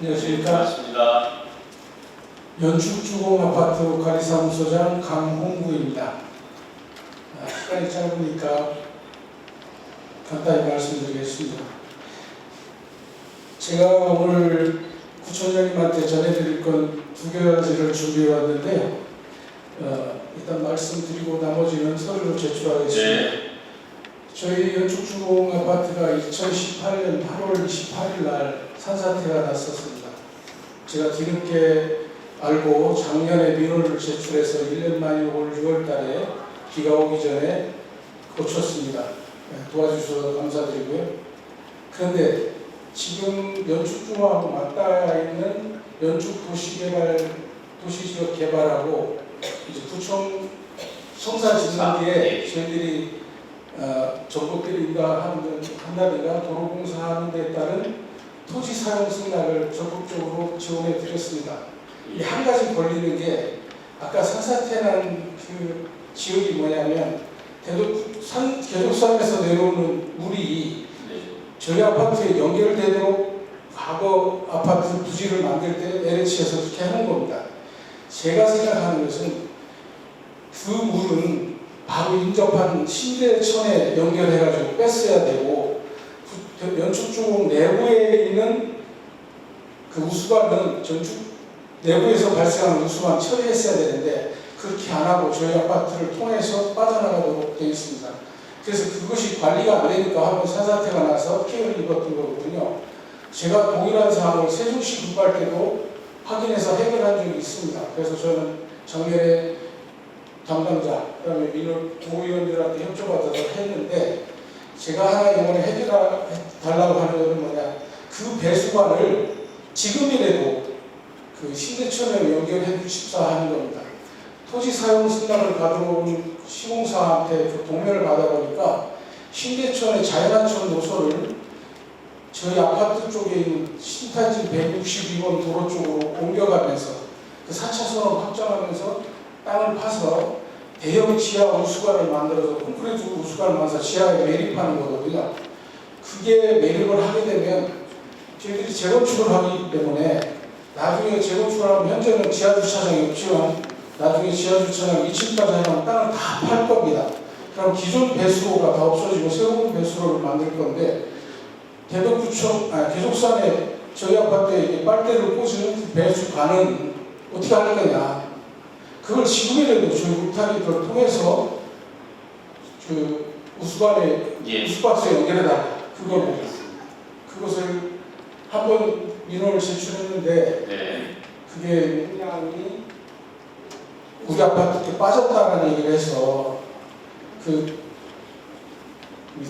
안녕하십니까. 반갑습니다. 연축주공아파트 관리사무소장 강홍구입니다. 시간이 짧으니까 간단히 말씀드리겠습니다. 제가 오늘 구청장님한테 전해드릴 건 두 가지를 준비해 왔는데요. 일단 말씀드리고 나머지는 서류로 제출하겠습니다. 네. 저희 연축주공아파트가 2018년 8월 28일 날 산사태가 났었습니다. 제가 뒤늦게 알고 작년에 민원을 제출해서 1년 만에 올 6월 달에 비가 오기 전에 고쳤습니다. 도와주셔서 감사드리고요. 그런데 지금 연축주하고 맞닿아 있는 도시지역 개발하고 이제 구청 성사 짓는 뒤에 저희들이 정보들인가 한다든가 도로공사하는 데 따른 토지 사용 승낙을 적극적으로 지원해 드렸습니다. 이 한 가지 걸리는 게 아까 산사태 난 그 지역이 뭐냐면 계곡산에서 내려오는 물이 저희 아파트에 연결되도록 과거 아파트 부지를 만들 때 LH에서 그렇게 하는 겁니다. 제가 생각하는 것은 그 물은 바로 인접한 신대천에 연결해가지고 뺐어야 되고 연축주공 내부에 있는 그 우수관은 전축 내부에서 발생하는 우수관 처리했어야 되는데 그렇게 안 하고 저희 아파트를 통해서 빠져나가도록 되어 있습니다. 그래서 그것이 관리가 안 되니까 한번 산사태가 나서 피해를 입었던 거거든요. 제가 동일한 사항을 세종시 급할 때도 확인해서 해결한 적이 있습니다. 그래서 저는 작년에 담당자, 그다음에 민원 도의원들한테 협조받아서 했는데 제가 하나 이번에 해달라고 하는 것은 뭐냐, 그 배수관을 지금이라도 그 신대천에 연결해 주십사 하는 겁니다. 토지 사용 승낙을 받으러 온 시공사한테 그 동면을 받아보니까 신대천의 자연하천 노선을 저희 아파트 쪽에 있는 신탄진 162번 도로 쪽으로 옮겨가면서 그 4차선을 확장하면서 땅을 파서 대형 지하 우수관을 만들어서 콘크리트 우수관을 만들어서 지하에 매립하는 거거든요. 그게 매립을 하게 되면 저희들이 재건축을 하기 때문에 나중에 재건축을 하면 현재는 지하주차장이 없지만 나중에 지하주차장 2층까지 하면 땅을 다 팔 겁니다. 그럼 기존 배수로가 다 없어지고 새로운 배수로를 만들 건데 계곡산에 저희 아파트에 빨대를 꽂은 그 배수관은 어떻게 할 거냐. 그걸 지금이라도 저희 울타리를 통해서 그 우수관에 우수박스에 연결해달라. 그것을 한번 민원을 제출했는데 그게 용량이 우리 아파트에 빠졌다는 얘기를 해서 그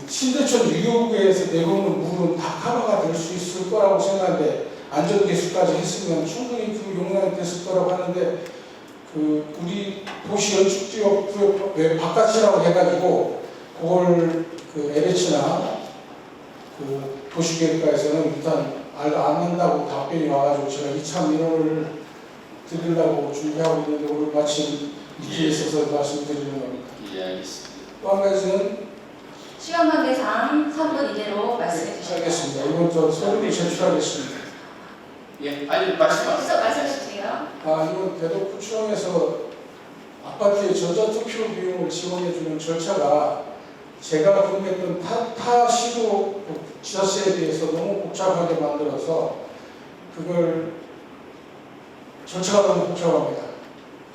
신대천 유효구에서 내려오는 물은 다 커버가 될 수 있을 거라고 생각하는데 안전개수까지 했으면 충분히 그 용량이 됐을 거라고 하는데 그 우리 도시 연축지역 구역 바깥이라고 해가지고 그걸 그 LH나 그 도시계획과에서는 일단 안 한다고 답변이 와가지고 제가 2차 민원을 드리려고 준비하고 있는데 오늘 마침 이렇게 있어서 말씀드리는 겁니다. 예, 알겠습니다. 또 한 가지는 시간 관계상 3분 이내로 말씀해 주시기 알겠습니다. 이번 저 서류를 제출하겠습니다. 예, 아니 말씀하세요. 말씀해 주세요. 이번 대도구청에서 아파트의 전자투표 비용을 지원해주는 절차가 제가 근무했던 타 시도 지자체에 비해서 너무 복잡하게 만들어서 그걸 절차가 너무 복잡합니다.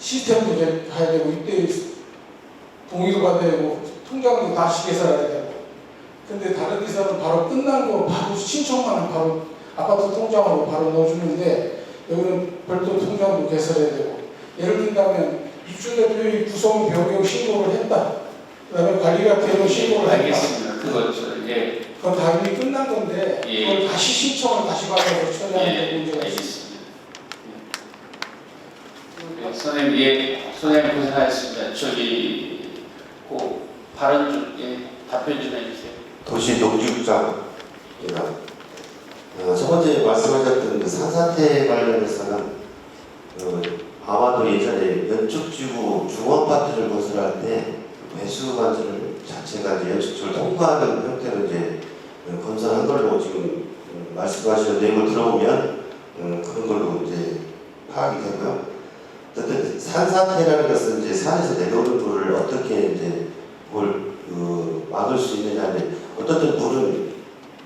시스템도 해야 되고 이때 동의도 받아야 되고 통장도 다시 계산해야 되고 근데 다른 데서는 바로 끝난 거 바로 신청만 하면 바로 아파트 통장으로 바로 넣어주는데 여기는 별도 통장도 개설해야 되고 예를 든다면 입주대표의 구성 변경 신고를 했다. 그 다음에 관리가 대응 신고를 했다. 알겠습니다. 그건 다 이미 끝난 건데 그걸 다시 신청을 다시 받아서 처리하는 게 문제가 있습니다. 알겠습니다. 선생님, 선생님 고생하셨습니다. 발언 좀, 답변 좀 해주세요. 도시 농지국장입니다. 첫 번째 말씀하셨던 그 산사태 관련해서는 아마도 예전에 연축지구 중원파트를 건설할 때 배수관절 자체가 이제 연축지를 통과하는 형태로 이제 건설한 걸로 지금 말씀하시는 내용을 들어보면 그런 걸로 이제 파악이 되고요. 어쨌든 산사태라는 것은 이제 산에서 내려오는 물을 어떻게 이제 막을 수 있느냐인데, 어떻든 물은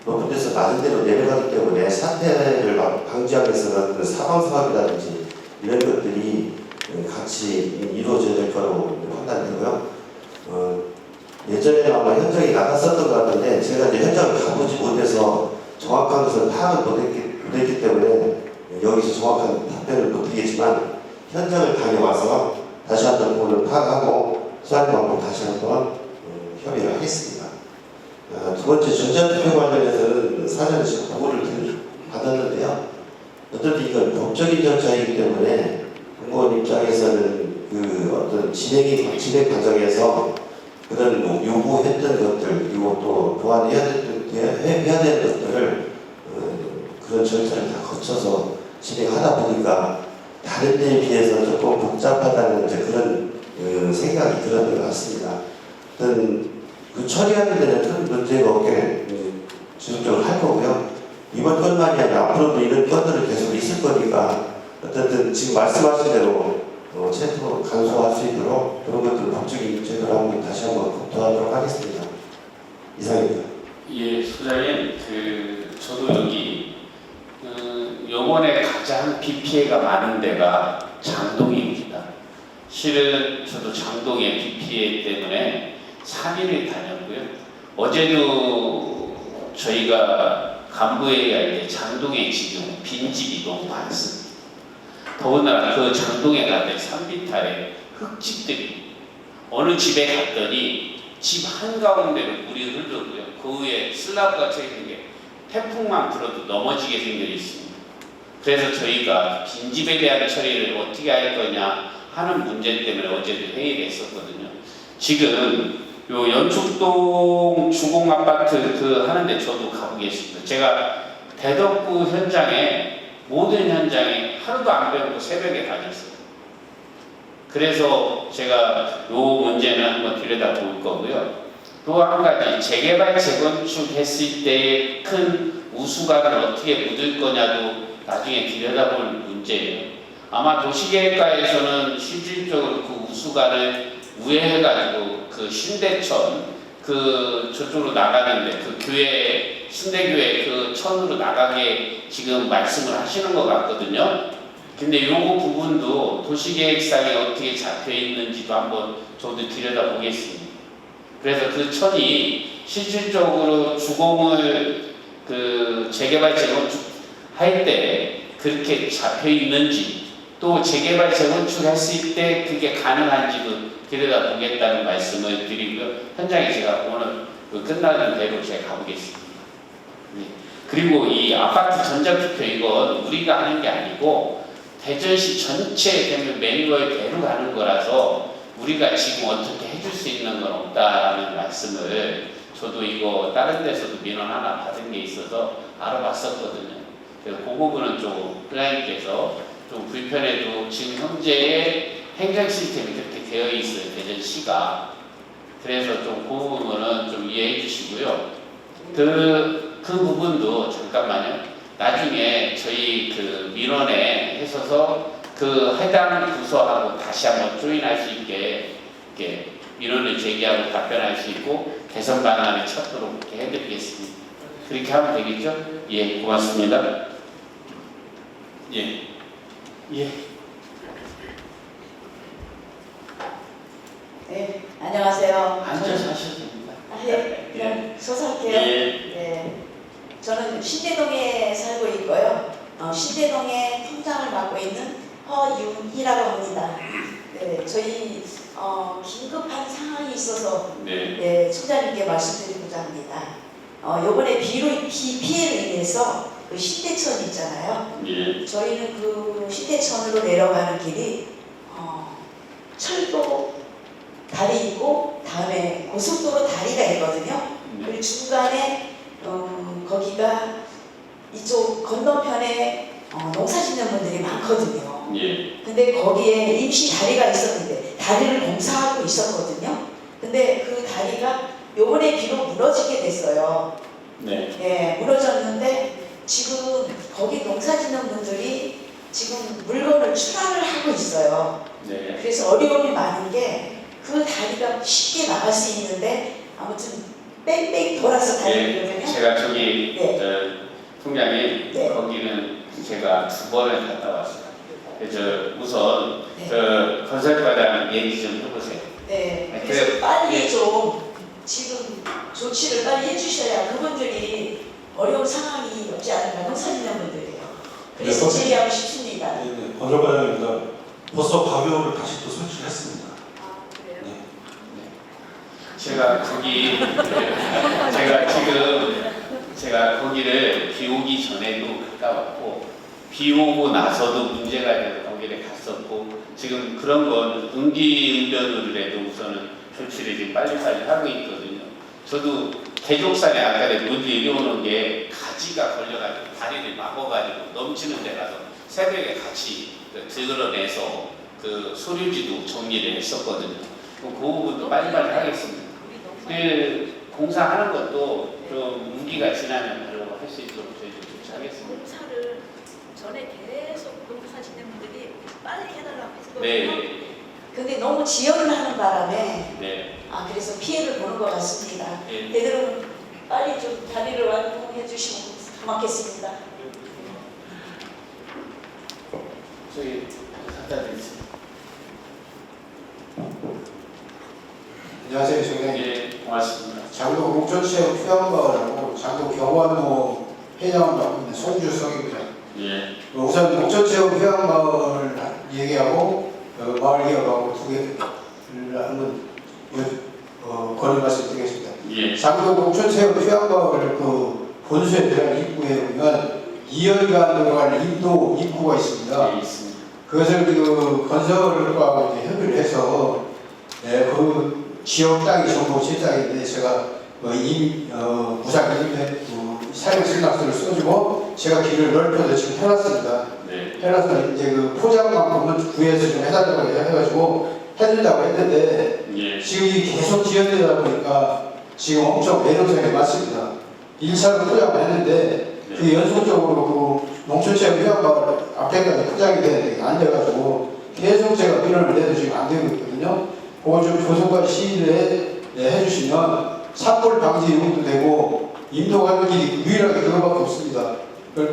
높은 데서 낮은 데로 내려가기 때문에 사태를 방지하기 위해서는 그 사방 사업이라든지 이런 것들이 같이 이루어져야 될 거라고 판단되고요. 예전에 아마 현장에 나갔었던 것 같은데, 제가 이제 현장을 가보지 못해서 정확한 것을 파악을 못했기 때문에 여기서 정확한 답변을 못드리겠지만, 현장을 다녀와서 다시 한번 그걸 파악하고 수할 방법 다시 한번 협의를 하겠습니다. 두 번째, 전자투표 관련해서는 사전에 지금 보고를 받았는데요. 어쨌든 이건 법적인 절차이기 때문에 공무원 입장에서는 그 어떤 진행 과정에서 그런 요구했던 것들, 그리고 또 보완해야 되는 것들을 그런 절차를 다 거쳐서 진행하다 보니까 다른 데에 비해서 조금 복잡하다는 이제 그런 생각이 들었던 것 같습니다. 그 처리하는 데는 큰 문제가 없게 지속적으로 할 거고요. 이번 건만이 아니라 앞으로도 이런 건들은 계속 있을 거니까 어쨌든 지금 말씀하신 대로 체포 간소화할 수 있도록 그런 것들 법적인 제도를 한번 다시 한번 검토하도록 하겠습니다. 이상입니다. 예, 소장님, 저도 여기 요번에 가장 비 피해가 많은 데가 장동입니다. 실은 저도 장동의 비 피해 때문에 3일을 다녔고요. 어제도 저희가 간부회의 할 때 장동에 지금 빈집이 너무 많습니다. 더군다나 그 장동에 갔더니 산비탈에 흙집들이 어느 집에 갔더니 집 한가운데로 물이 흐르고요. 그 위에 슬라브가 쳐있는 게 태풍만 불어도 넘어지게 생겨 있습니다. 그래서 저희가 빈집에 대한 처리를 어떻게 할 거냐 하는 문제 때문에 어제도 회의를 했었거든요. 지금 요 연축동 주공아파트 하는데 저도 가보겠습니다. 제가 대덕구 현장에 모든 현장에 하루도 안 배우고 새벽에 다녔어요. 그래서 제가 요 문제는 한번 들여다볼 거고요. 또 한 가지, 재개발 재건축 했을 때 큰 우수관을 어떻게 묻을 거냐도 나중에 들여다볼 문제예요. 아마 도시계획과에서는 실질적으로 그 우수관을 우회해가지고 그 신대천 저쪽으로 나가는데 그 교회 신대교회 그 천으로 나가게 지금 말씀을 하시는 것 같거든요. 근데 요거 부분도 도시계획상에 어떻게 잡혀 있는지도 한번 저도 들여다보겠습니다. 그래서 그 천이 실질적으로 주공을 재개발 재건축 할 때 그렇게 잡혀 있는지, 또 재개발 재건축 했을 때 그게 가능한지도 들여다보겠다는 말씀을 드리고요. 현장에 제가 오늘 끝나는 대로 제가 가보겠습니다. 네. 그리고 이 아파트 전자투표 이건 우리가 하는 게 아니고 대전시 전체 되면 매뉴얼대로 가는 거라서 우리가 지금 어떻게 해줄 수 있는 건 없다라는 말씀을, 저도 이거 다른 데서도 민원 하나 받은 게 있어서 알아봤었거든요. 그래서 그 부분은 좀 클라이언트께서 좀 불편해도 지금 현재의 행정 시스템이 그렇게 되어 있어요, 대전시가. 그래서 좀 그 부분은 좀 이해해 주시고요. 그 부분도 잠깐만요. 나중에 저희 민원에 해서서 해당 부서하고 다시 한번 조인할 수 있게 이렇게 민원을 제기하고 답변할 수 있고 개선 방안을 찾도록 이렇게 해드리겠습니다. 그렇게 하면 되겠죠? 예, 고맙습니다. 예. 네, 안녕하세요. 앉아서 하셔도 됩니다. 예, 그냥 서서 할게요. 예. 네, 저는 신대동에 살고 있고요. 신대동에 통장을 맡고 있는 허윤희라고 합니다. 네, 저희 긴급한 상황이 있어서 네. 총장님께 말씀드리고자 합니다. 요번에 비 피해로 인해서 그 신대천 있잖아요. 예. 저희는 그 신대천으로 내려가는 길이 철도 다리 있고 다음에 고속도로 다리가 있거든요. 그리고 중간에 거기가 이쪽 건너편에 농사짓는 분들이 많거든요. 예. 근데 거기에 임시 다리가 있었는데 다리를 공사하고 있었거든요. 근데 그 다리가 요번에 비로 무너지게 됐어요. 네. 예, 무너졌는데 지금 거기 농사 짓는 분들이 지금 물건을 출하를 하고 있어요. 네. 그래서 어려움이 많은 게 그 다리가 쉽게 나갈 수 있는데 아무튼 뺑뺑 돌아서 예, 다니거든요. 제가 저기 네. 총장님 네. 거기는 제가 2번을 갔다 왔어요. 그래서 우선 네. 건설과장 얘기 좀 해보세요. 네. 그래서 네. 빨리 네. 좀 지금 조치를 빨리 해주셔야 그분들이 어려운 상황이 없지 않을까 농사짓는 분들이요. 그래서 네, 제의하고 싶습니다. 네, 네. 건설과장입니다. 벌써 가교를 다시 또 설치했습니다. 아, 그래요? 네. 제가 거기 제가 거기를 비 오기 전에도 갔다 왔고 비 오고 나서도 문제가 돼서 거기를 갔었고 지금 그런 건 응기응변으로라도 우선은 조치를 지금 빨리빨리 하고 있거든요. 저도 개족산에 아까 문제 이어오는 게 가지가 걸려가지고 다리를 막아가지고 넘치는 데 가서 새벽에 같이 드러내서 그 소류지도 정리를 했었거든요. 그 부분도 빨리빨리 하겠습니다. 그 공사하는 것도 좀 무기가 지나면 바로 할 수 있도록 저희도 조치하겠습니다. 공사를 전에 계속 농사 짓는 분들이 빨리 해달라고 했거든요. 네, 근데 너무 지연을 하는 바람에 네, 그래서 피해를 보는 것 같습니다. 네. 되도록 빨리 좀 다리를 완공해 주시면 고맙겠습니다. 저희 갖다 드리겠습니다. 안녕하세요, 총장님. 예, 고맙습니다. 장도 목전체험 휴양마을하고 장도 경관로 회장을 맡고 있는 송주성입니다. 예, 우선 목전체험 휴양마을 얘기하고 마을 기업하고 두 개를 한번 건의 말씀드리겠습니다. 예, 장도 목전체험 휴양마을 그 본수에 들어간 입구에 보면 2열간 들어갈 인도 입구가 있습니다. 예, 있습니다. 그것을 그 건설과 이제 협의를 해서 그 지역 땅이 전부 제 땅인데 제가 무상 사용 승낙서를 써주고 제가 길을 넓혀서 지금 해놨습니다. 네, 해놔서 이제 그 포장만큼은 구해서 좀 해달라고 해가지고 해준다고 했는데 예, 지금 이 계속 지연되다 보니까 지금 엄청 애로사항이 많습니다. 1차로 포장을 했는데 네. 그 연속적으로 그 농촌체험 휴양마을 앞에까지 포장이 되는데 안 돼가지고 계속 제가 민원을 내도 지금 안 되고 있거든요. 그거 좀 조성과 시일에 해주시면 산불 방지 용도 되고 인도 가는 길이 유일하게 그거밖에 없습니다. 그걸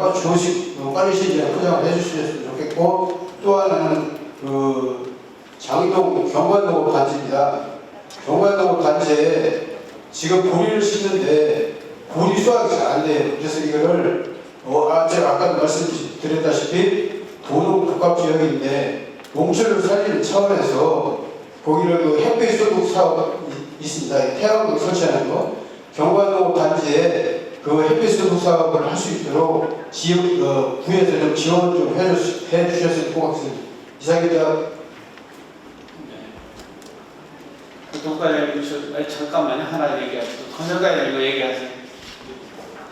빨리 시일에 포장을 해주셨으면 좋겠고 또 하나는 그 장동 경관농업 단지입니다. 경관농업 단지에 지금 보리를 심는데 보리 수확이 잘 안 돼요. 그래서 이거를 제가 아까도 말씀드렸다시피 도농복합지역인데 농촌을 살리는 차원에서 거기를 그 햇빛 소득 사업 있습니다. 태양광 설치하는 거 경관농업 단지에 그 햇빛 소득 사업을 할 수 있도록 지역 구에서 좀 지원 좀 해주셨으면 고맙습니다. 이상입니다. 도과장님, 잠깐만요. 하나 얘기하세요. 건설과장 이거 얘기하세요.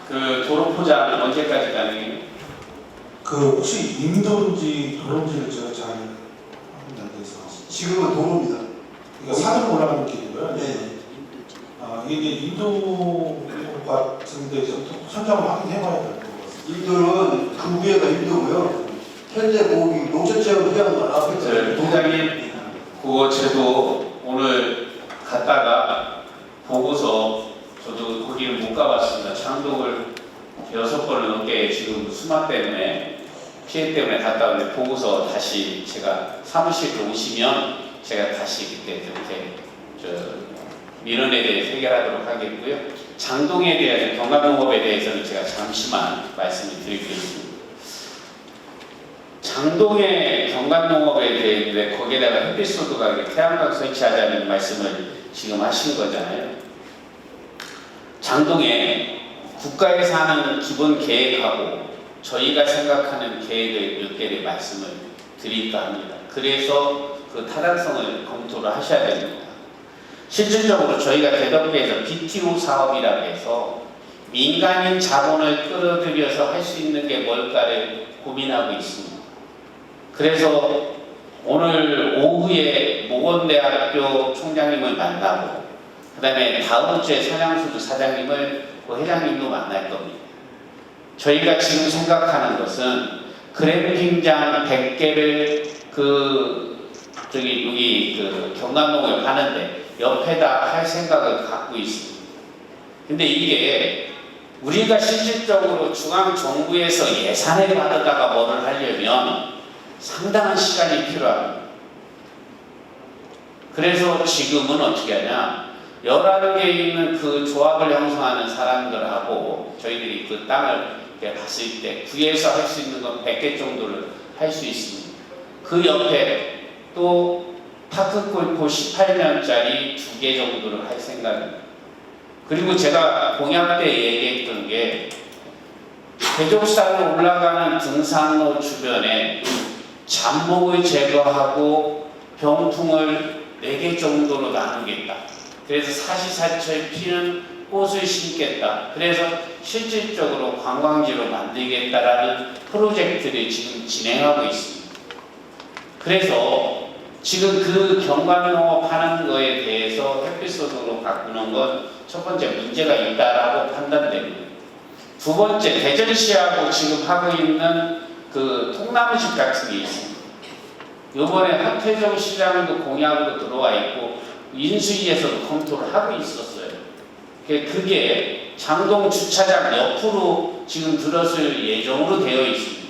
그 도로 포장 언제까지 가능해요? 그 혹시 인도인지 도로인지를 제가 잘 확인 안 돼서. 지금은 도로입니다. 그러니까 산으로 올라가는 길이고요. 네. 이게 인도 같은데 좀 현장을 확인해봐야 될 것 같습니다. 인도는 그 위에가 인도고요. 현재 거기 농촌체험 휴양마을 앞에 동장님, 그거 저도 오늘 갔다가 보고서 저도 거기를 못 가봤습니다. 장동을 6번을 넘게 지금 수마 때문에 피해 때문에 갔다 왔는데 보고서 다시 제가 사무실로 오시면 제가 다시 그때 이렇게 민원에 대해서 해결하도록 하겠고요. 장동에 대해서 경감농업에 대해서는 제가 잠시만 말씀을 드리겠습니다. 장동의 경감농업에 대해 거기에다가 햇빛소득하게 태양광 설치하자는 말씀을 지금 하신 거잖아요. 장동에 국가에서 하는 기본 계획하고 저희가 생각하는 계획을 몇 개를 말씀을 드릴까 합니다. 그래서 그 타당성을 검토를 하셔야 됩니다. 실질적으로 저희가 대덕구에서 BTO 사업이라고 해서 민간인 자본을 끌어들여서 할 수 있는 게 뭘까를 고민하고 있습니다. 그래서 오늘 오후에 모건대학교 총장님을 만나고 그 다음에 다음 주에 사장수도 사장님을 그 회장님도 만날 겁니다. 저희가 지금 생각하는 것은 그램핑장 100개를 여기 경남동을 가는데 옆에다 할 생각을 갖고 있습니다. 근데 이게 우리가 실질적으로 중앙정부에서 예산을 받아다가 뭐를 하려면 상당한 시간이 필요합니다. 그래서 지금은 어떻게 하냐, 11개 있는 그 조합을 형성하는 사람들하고 저희들이 그 땅을 봤을 때 구에서 할 수 있는 건 100개 정도를 할 수 있습니다. 그 옆에 또 파크골프 18년짜리 2개 정도를 할 생각입니다. 그리고 제가 공약 때 얘기했던 게 대족산으로 올라가는 등산로 주변에 잠목을 제거하고 병풍을 4개 정도로 나누겠다. 그래서 사시사철 피는 꽃을 심겠다. 그래서 실질적으로 관광지로 만들겠다라는 프로젝트를 지금 진행하고 있습니다. 그래서 지금 그 경관농업 하는 거에 대해서 햇빛소득으로 바꾸는 건 첫 번째 문제가 있다라고 판단됩니다. 두 번째, 대전시하고 지금 하고 있는 그 통나무집 같은 게 있습니다. 이번에 하태정 시장도 공약으로 들어와 있고 인수위에서도 검토를 하고 있었어요. 그게 장동 주차장 옆으로 지금 들어설 예정으로 되어 있습니다.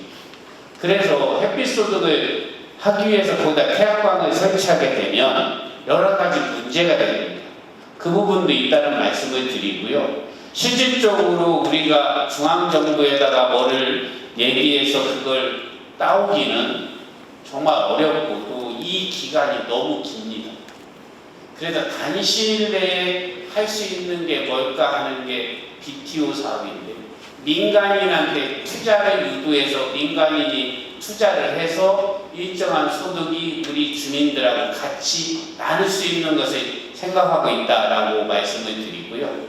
그래서 햇빛소득을 하기 위해서 거기다 태양광을 설치하게 되면 여러 가지 문제가 됩니다. 그 부분도 있다는 말씀을 드리고요. 실질적으로 우리가 중앙정부에다가 뭐를 얘기해서 그걸 따오기는 정말 어렵고 또 이 기간이 너무 깁니다. 그래서 단시일 내에 할 수 있는 게 뭘까 하는 게 BTO 사업인데, 민간인한테 투자를 유도해서 민간인이 투자를 해서 일정한 소득이 우리 주민들하고 같이 나눌 수 있는 것을 생각하고 있다라고 말씀을 드리고요.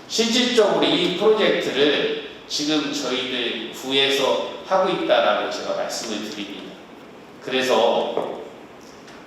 실질적으로 이 프로젝트를 지금 저희들 구에서 하고 있다라고 제가 말씀을 드립니다. 그래서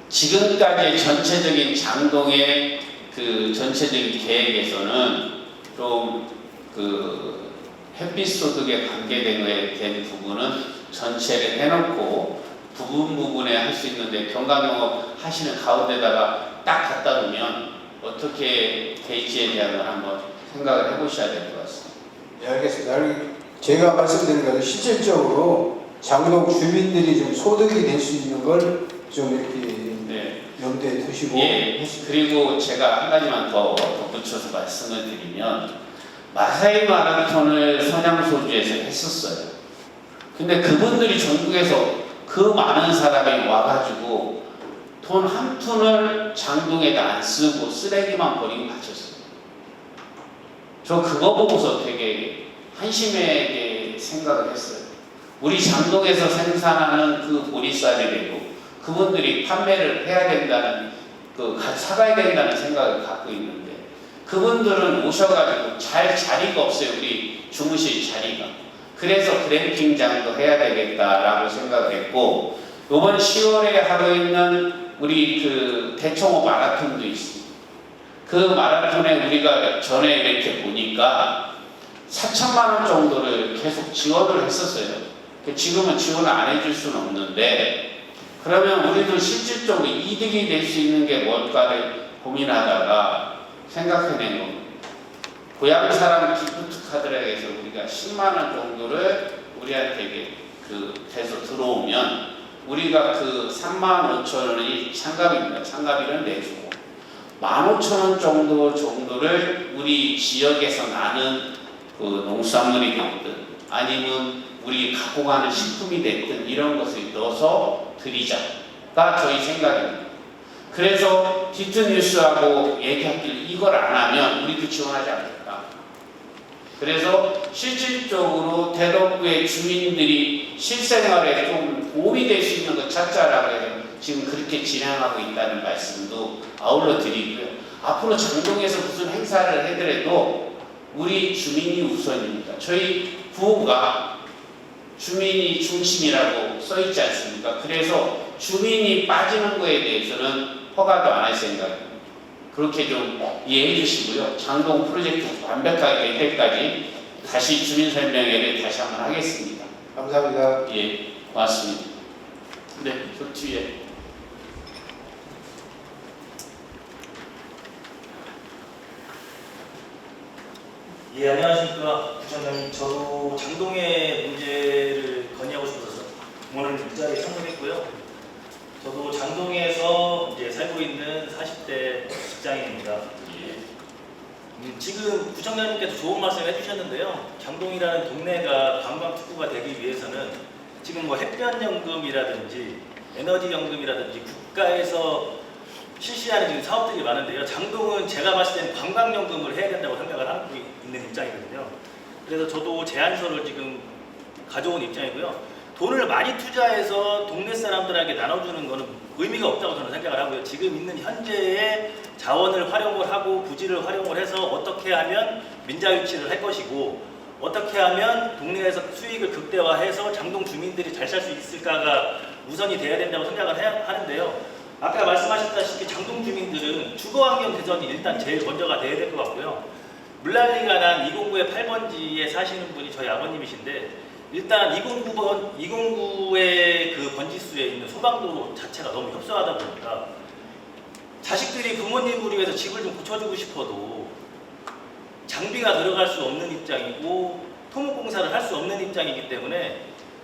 지금까지의 전체적인 장동의 그 전체적인 계획에서는 좀 그 햇빛 소득에 관계된 부분은 전체를 해놓고 부분에 할 수 있는데 경관농업 하시는 가운데다가 딱 갖다 놓으면 어떻게 될지에 대한 걸 한번 생각을 해보셔야 될 것 같습니다. 네, 알겠습니다. 제가 말씀드린 것은 실질적으로 장동 주민들이 좀 소득이 될 수 있는 걸 좀 이렇게 염두에 두시고. 예, 그리고 제가 한 가지만 더 덧붙여서 말씀을 드리면, 마사이 마라톤을 선양소주에서 했었어요. 근데 그분들이 전국에서 그 많은 사람이 와가지고 돈 한 푼을 장동에다 안 쓰고 쓰레기만 버리고 가셨어요. 저 그거 보고서 되게 한심하게 생각을 했어요. 우리 장동에서 생산하는 그 보리쌀이라도 그분들이 판매를 해야 된다는, 사가야 된다는 생각을 갖고 있는데, 그분들은 오셔가지고 자리가 없어요. 우리 주무실 자리가. 그래서 그램핑장도 해야 되겠다라고 생각을 했고, 이번 10월에 하고 있는 우리 그 대청호 마라톤도 있습니다. 그 마라톤에 우리가 전에 이렇게 보니까 4천만 원 정도를 계속 지원을 했었어요. 지금은 지원을 안 해줄 수는 없는데, 그러면 우리도 실질적으로 이득이 될 수 있는 게 뭘까를 고민하다가 생각해낸 겁니다. 고향 사람 기프트 카드라해서 우리가 10만 원 정도를 우리한테 돼서 들어오면 우리가 그 35,000원이 참가비입니다. 참가비를 내주고 15,000원 정도를 우리 지역에서 나는 그 농수산물이 됐든 아니면 우리 갖고 가는 식품이 됐든 이런 것을 넣어서 드리자가 저희 생각입니다. 그래서 디트뉴스하고 얘기하길 이걸 안 하면 우리도 지원하지 않겠다. 그래서 실질적으로 대덕구의 주민들이 실생활에 좀 도움이 될 수 있는 것 찾자라고 해서 지금 그렇게 진행하고 있다는 말씀도 아울러 드리고요. 앞으로 장동에서 무슨 행사를 해더라도 우리 주민이 우선입니다. 저희 구호가 주민이 중심이라고 써있지 않습니까? 그래서 주민이 빠지는 거에 대해서는 허가도 안 할 생각입니다. 그렇게 좀 이해해 주시고요. 장동 프로젝트 완벽하게 될 때까지 다시 주민 설명회를 다시 한번 하겠습니다. 감사합니다. 예, 고맙습니다. 네, 저 뒤에. 예, 안녕하십니까. 부장님, 저도 장동의 문제를 건의하고 싶어서 오늘 이 자리에 참석했고요. 저도 장동에서 이제 살고 있는 40대 직장인입니다. 예. 지금 부장님께서 좋은 말씀 해주셨는데요. 장동이라는 동네가 관광 특구가 되기 위해서는 지금 뭐 햇볕연금이라든지 에너지연금이라든지 국가에서 실시하는 지금 사업들이 많은데요. 장동은 제가 봤을 때는 관광연금을 해야 된다고 생각을 하고 있는 입장이거든요. 그래서 저도 제안서를 지금 가져온 입장이고요. 돈을 많이 투자해서 동네 사람들에게 나눠주는 것은 의미가 없다고 저는 생각을 하고요. 지금 있는 현재의 자원을 활용을 하고 부지를 활용을 해서 어떻게 하면 민자유치를 할 것이고 어떻게 하면 동네에서 수익을 극대화해서 장동 주민들이 잘 살 수 있을까가 우선이 돼야 된다고 생각을 하는데요. 아까 말씀하셨다시피 장동 주민들은 주거환경 개선이 일단 제일 먼저가 돼야 될 것 같고요. 물난리가 난 209의 8번지에 사시는 분이 저희 아버님이신데 일단 209의 그 번지수에 있는 소방도로 자체가 너무 협소하다 보니까 자식들이 부모님을 위해서 집을 좀 고쳐주고 싶어도 장비가 들어갈 수 없는 입장이고 토목공사를 할 수 없는 입장이기 때문에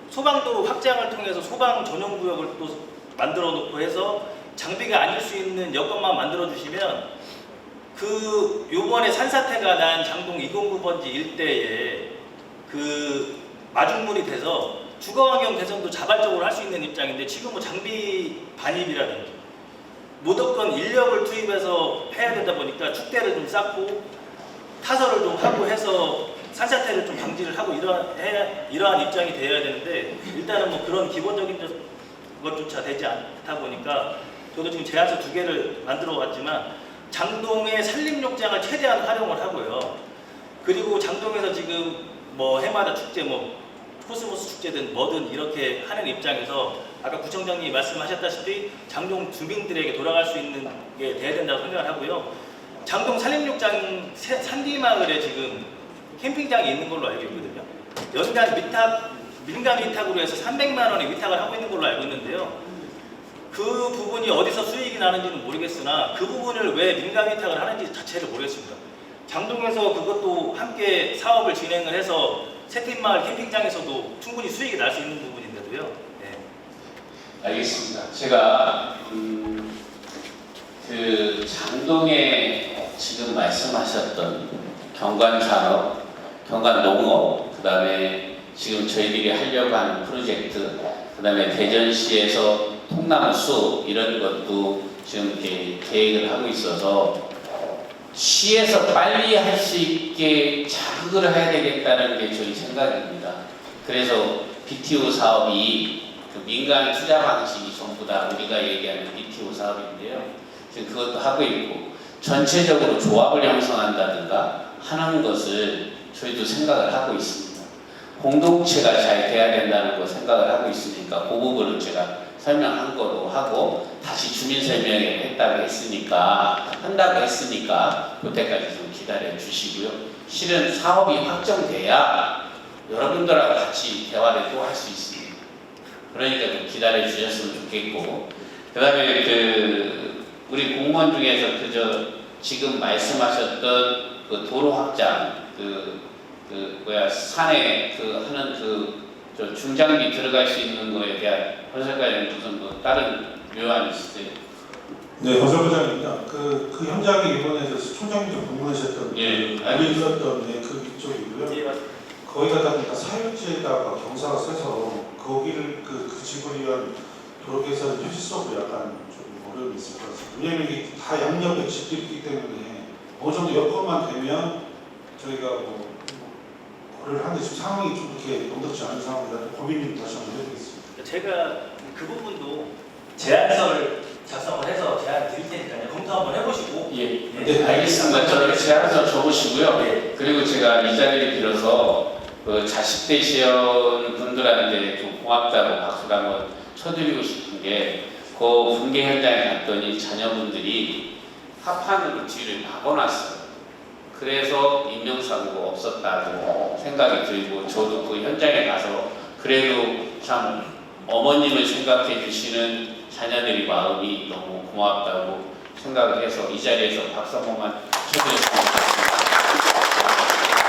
소방도로 확장을 통해서 소방 전용구역을 또 만들어 놓고 해서 장비가 아닐 수 있는 여건만 만들어 주시면 그 요번에 산사태가 난 장동 209번지 일대에 그 마중물이 돼서 주거환경 개선도 자발적으로 할 수 있는 입장인데 지금 뭐 장비 반입이라든지 무조건 인력을 투입해서 해야 되다 보니까 축대를 좀 쌓고 타설을 좀 하고 해서 산사태를 좀 방지를 하고 이러한 입장이 되어야 되는데 일단은 뭐 그런 기본적인 것조차 되지 않다 보니까 저도 지금 제안서 2개를 만들어 왔지만 장동의 산림욕장을 최대한 활용을 하고요. 그리고 장동에서 지금 뭐 해마다 축제 뭐 코스모스 축제든 뭐든 이렇게 하는 입장에서 아까 구청장님이 말씀하셨다시피 장동 주민들에게 돌아갈 수 있는 게 돼야 된다고 생각을 하고요. 장동 산림욕장 산디마을에 지금 캠핑장이 있는 걸로 알고 있거든요. 연간 민간 위탁으로 해서 300만 원의 위탁을 하고 있는 걸로 알고 있는데요. 그 부분이 어디서 수익이 나는지는 모르겠으나 그 부분을 왜 민간 위탁을 하는지 자체를 모르겠습니다. 장동에서 그것도 함께 사업을 진행을 해서 새팀마을 캠핑장에서도 충분히 수익이 날 수 있는 부분인데도요. 네. 알겠습니다. 제가 그 장동에 지금 말씀하셨던 경관산업, 경관농업, 그 다음에 지금 저희들이 하려고 하는 프로젝트, 그 다음에 대전시에서 통나무 숲 이런 것도 지금 이렇게 계획을 하고 있어서 시에서 빨리 할 수 있게 자극을 해야 되겠다는 게 저희 생각입니다. 그래서 BTO 사업이 그 민간 투자 방식이 전부 다 우리가 얘기하는 BTO 사업인데요. 지금 그것도 하고 있고 전체적으로 조합을 형성한다든가 하는 것을 저희도 생각을 하고 있습니다. 공동체가 잘 돼야 된다는 거 생각을 하고 있으니까 그 부분을 제가 설명한 거로 하고 다시 주민 설명회를 한다고 했으니까 그때까지 좀 기다려 주시고요. 실은 사업이 확정돼야 여러분들하고 같이 대화를 또 할 수 있습니다. 그러니까 좀 기다려 주셨으면 좋겠고 그 다음에 그 우리 공무원 중에서 그저 지금 말씀하셨던 그 도로 확장 산에 하는 저 중장비 들어갈 수 있는 거에 대한 건설과장님 무슨 뭐 다른 묘안이 있으세요? 네, 건설부장입니다. 그 현장이 이번에 총장님도 방문하셨던 알고 있었던 그쪽이고요. 거기가 다 사유지에다가 경사가 세서 거기를 그 지구를 위한 도로 개선 현실적으로 약간 좀 어려움이 있을 것 같습니다. 왜냐하면 이게 다 양옆에 집들이 있기 때문에 어느 정도 여건만 되면 저희가 뭐 고려를 하는데 지금 상황이 좀 그렇게 녹록지 않은 상황이라 고민을 다시 한번 해보겠습니다. 제가 그 부분도 제안서를 작성을 해서 제안 드릴 테니까요. 검토 한번 해보시고. 예, 네, 알겠습니다. 저를 제안서 적으시고요. 네. 그리고 제가 이 자리를 빌어서 그 자식 되시는 분들한테 좀 고맙다고 박수를 한번 쳐드리고 싶은 게 그 붕괴 현장에 갔더니 자녀분들이 합판으로 뒤를 막아놨어요. 그래서 인명사고가 없었다고 생각이 들고 저도 그 현장에 가서 그래도 참 어머님을 생각해 주시는 자녀들이 마음이 너무 고맙다고 생각을 해서 이 자리에서 박수 한 번만 쳐드렸으면 좋겠습니다.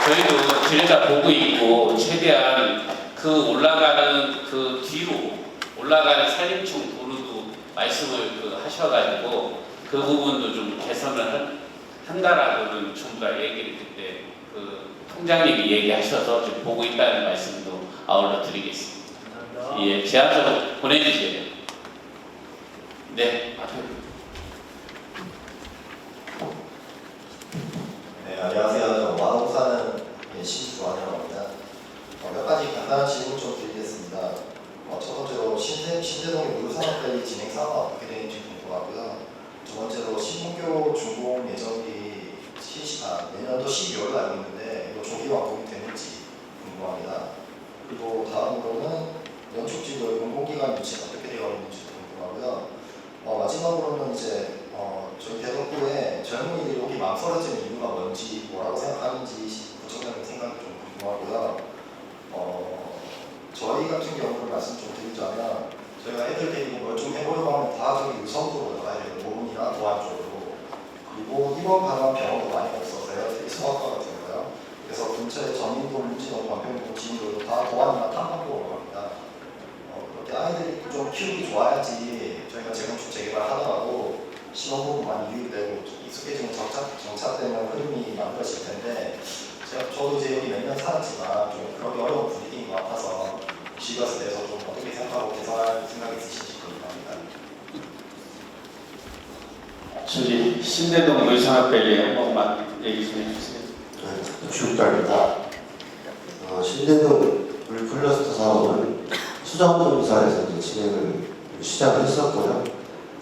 저희도 들여다보고 있고 최대한 그 올라가는 그 뒤로 올라가는 산림청 도로도 말씀을 하셔가지고 그 부분도 좀 개선을 한다라고는 전부 다 얘기를 그때 그 통장님이 얘기하셔서 좀 보고 있다는 말씀도 아울러 드리겠습니다. 감사합니다. 예, 제안서 보내주세요. 네, 앞에. 네, 안녕하세요. 저 완옥 사는 신주환이라고 합니다. 몇 가지 간단한 질문 좀 드리겠습니다. 첫 번째로 신대동의 물산업관리 진행 상황 어떻게 되는지 궁금하고요. 두 번째로 신문교 준공 예정이 내년도 12월로 알고 있는데 이거 조기 완공이 되는지 궁금합니다. 그리고 다음으로는 연축지구 공공기관 유치가 어떻게 되어 있는지 궁금하고요. 마지막으로는 이제 저희 대덕구에 젊은이들이 오기 망설여지는 이유가 뭔지 뭐라고 생각하는지 구청장님 생각이 좀 궁금하고요. 저희 같은 경우를 말씀 좀 드리자면 저희가 애들 데리고 뭘 좀 해보려고 하면 다 저기 유성구로 나가야 돼요. 모문이나 도안 쪽으로. 그리고 입원 가능한 병원도 많이 없어서요. 되게 소아과 같은 거요. 그래서 근처에 전인도, 문진도, 관평도, 진도도 다 도안이나 탐방도로 갑니다. 그렇게 아이들이 좀 키우기 좋아야지 저희가 재건축 재개발 하더라도 신혼부부 많이 유입되고 익숙해지면 정착되는 흐름이 만들어질 텐데 저도 이제 여기 몇 년 살았지만 좀 그렇게 어려운 분위기인 것 같아서 지구에 대해서 좀 어떻게 생각하고 개선할 생각이 있으신지 궁금합니다. 저기 신대동 물산업밸리 한 번만 얘기 좀 해주세요. 주육달입니다. 신대동 물클러스터 사업은 수정동사에서 진행을 시작을 했었고요.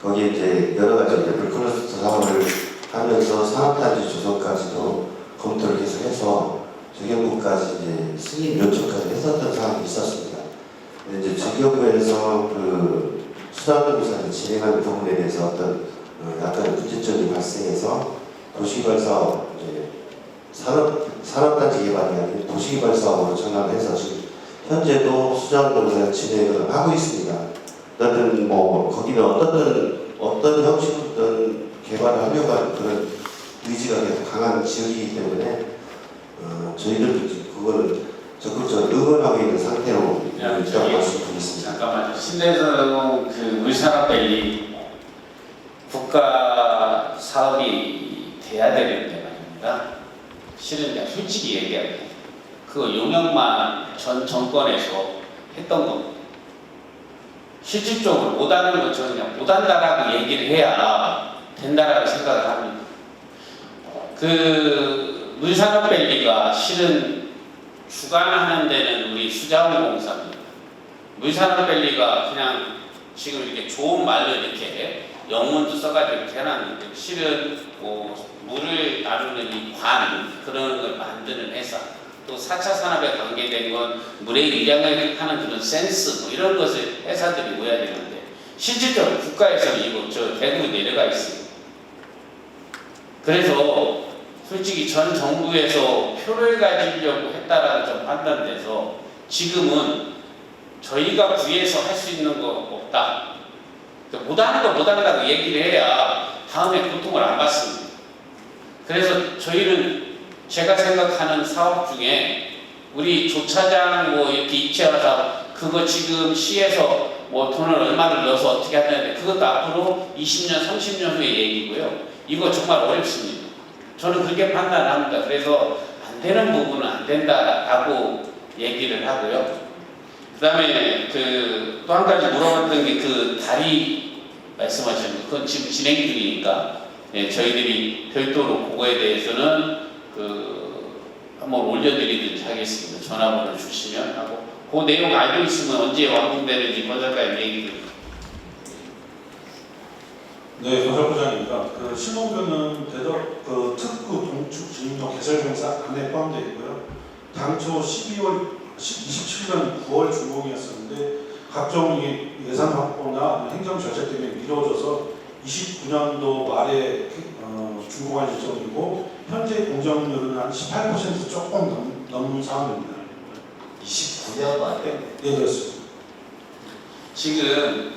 거기에 이제 여러 가지 물클러스터 사업을 하면서 산업단지 조성까지도 검토를 계속해서 재경부까지 이제 승인 요청까지 했었던 상황이 있었습니다. 근데 이제 재경부에서 그 수정동사를 진행하는 부분에 대해서 어떤 약간 문제점이 발생해서 도시개발 사업 이제 산업단지 개발이 아닌 도시개발 사업으로 전환을 해서 지금 현재도 수정동사 진행을 하고 있습니다. 어떤 거기는 어떤 형식으로든 개발을 하려고 하는 그런 의지가 계속 강한 지역이기 때문에 저희들도 그거를 적극적으로 응원하고 있는 상태로 있다고 말씀드리겠습니다. 잠깐만요. 신대동 그 물산업밸리 국가 사업이 돼야 되는데 말입니다. 실은 그냥 솔직히 얘기하면 그거 용역만 전 정권에서 했던 겁니다. 실질적으로 못하는 건 저는 그냥 못한다라고 얘기를 해야 된다라고 생각을 합니다. 그 물산업밸리가 실은 주관하는 데는 우리 수자원공사입니다. 물산업밸리가 그냥 지금 이렇게 좋은 말로 이렇게 영문도 써가지고 이렇게 해놨는데 실은 물을 다루는 이 관 그런 걸 만드는 회사 또 4차 산업에 관계된 건 물의 위량을 하는 그런 센스 이런 것을 회사들이 모여야 되는데 실질적으로 국가에서는 이거 저 대구로 내려가 있습니다. 그래서 솔직히 전 정부에서 표를 가지려고 했다라는 좀 판단돼서 지금은 저희가 구해서 할 수 있는 거 없다. 못하는 거 못한다고 얘기를 해야 다음에 고통을 안 받습니다. 그래서 저희는 제가 생각하는 사업 중에 우리 조차장 이렇게 입체하다 그거 지금 시에서 돈을 얼마를 넣어서 어떻게 한다는데 그것도 앞으로 20년, 30년 후의 얘기고요. 이거 정말 어렵습니다. 저는 그렇게 판단을 합니다. 그래서 안 되는 부분은 안 된다라고 얘기를 하고요. 그 다음에 또 한 가지 물어봤던 게 그 다리 말씀하시는 거 그건 지금 진행 중이니까 저희들이 별도로 그거에 대해서는 한번 올려드리든지 하겠습니다. 전화번호 주시면 하고 그 내용 알고 있으면 언제 완공되는지 건설가님 얘기 드립니다. 네, 건설부장입니다. 그 신혼교는 대덕 특구 동축 진입로 개설공사 안에 포함되어 있고요. 당초 27년 9월 준공이었었는데 각종 예산 확보나 행정 절차 때문에 미뤄져서 29년도 말에 준공할 예정이고 현재 공정률은 한 18% 조금 넘는 상황입니다. 29년 만에 네, 그렇습니다. 지금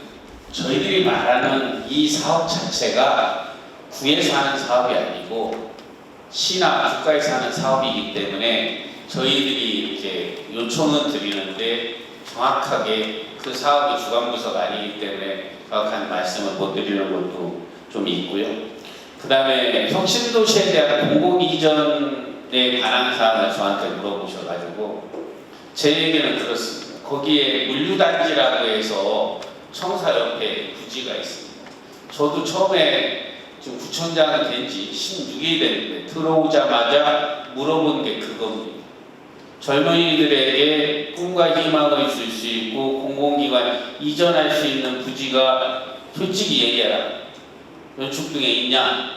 저희들이 말하는 이 사업 자체가 구에서 하는 사업이 아니고 시나 국가에서 하는 사업이기 때문에 저희들이 이렇게 요청은 드리는데 정확하게 그 사업이 주관부서가 아니기 때문에 정확한 말씀을 못 드리는 것도 좀 있고요. 그 다음에 혁신도시에 대한 공공이전에 관한 사항을 저한테 물어보셔가지고 제 얘기는 그렇습니다. 거기에 물류단지라고 해서 청사 옆에 부지가 있습니다. 저도 처음에 지금 구청장은 된 지 16일이 됐는데 들어오자마자 물어본 게 그겁니다. 젊은이들에게 꿈과 희망을 줄 수 있고 공공기관 이전할 수 있는 부지가 솔직히 얘기해라. 연축동에 있냐?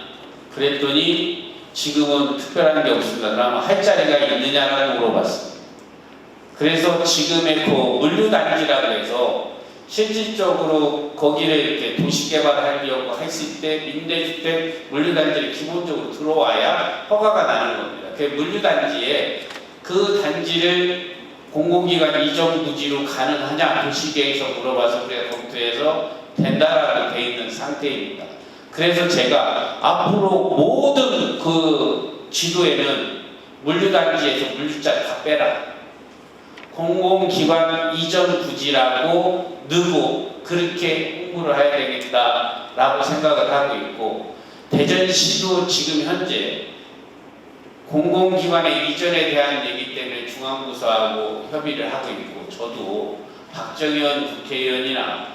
그랬더니 지금은 특별한 게 없습니다. 그러면 할 자리가 있느냐라고 물어봤습니다. 그래서 지금의 그 물류단지라고 해서 실질적으로 거기를 이렇게 도시개발하려고 했을 때 임대주택 물류단지를 기본적으로 들어와야 허가가 나는 겁니다. 그 물류단지에 그 단지를 공공기관 이전 부지로 가능하냐 도시계획에서 물어봐서 우리가 검토해서 된다라고 돼 있는 상태입니다. 그래서 제가 앞으로 모든 그 지도에는 물류단지에서 물류자 다 빼라. 공공기관 이전 부지라고 넣고 그렇게 홍보를 해야 되겠다라고 생각을 하고 있고 대전시도 지금 현재 공공기관의 이전에 대한 얘기 때문에 중앙부서하고 협의를 하고 있고 저도 박정현 국회의원이나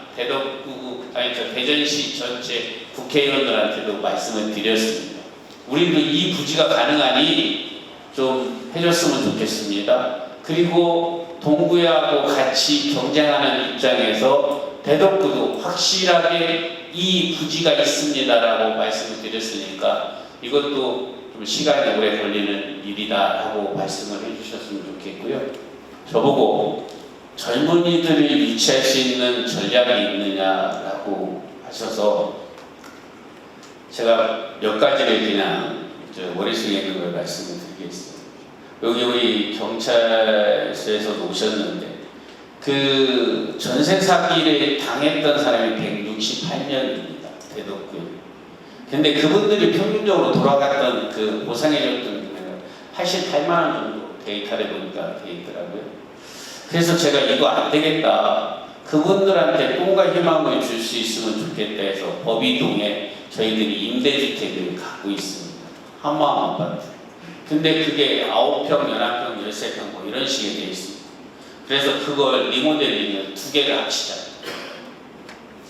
대전시 전체 국회의원들한테도 말씀을 드렸습니다. 우리도 이 부지가 가능하니 좀 해줬으면 좋겠습니다. 그리고 동구하고 같이 경쟁하는 입장에서 대덕구도 확실하게 이 부지가 있습니다라고 말씀을 드렸으니까 이것도 좀 시간이 오래 걸리는 일이다라고 말씀을 해주셨으면 좋겠고요. 저보고 젊은이들을 유치할 수 있는 전략이 있느냐라고 하셔서 제가 몇 가지를 그냥 머릿속에 있는 걸 말씀을 드리겠습니다. 여기 우리 경찰서에서도 오셨는데 그 전세 사기를 당했던 사람이 168명입니다. 대덕구에. 근데 그분들이 평균적으로 돌아갔던 그 보상해줬던 금액은 88만 원 정도 데이터를 보니까 돼 있더라고요. 그래서 제가 이거 안 되겠다. 그분들한테 꿈과 희망을 줄 수 있으면 좋겠다 해서 법이동에 저희들이 임대주택을 갖고 있습니다. 한마음 아파트. 근데 그게 9평, 11평, 13평 뭐 이런 식의 되어 있습니다. 그래서 그걸 리모델링을 2개를 합치자.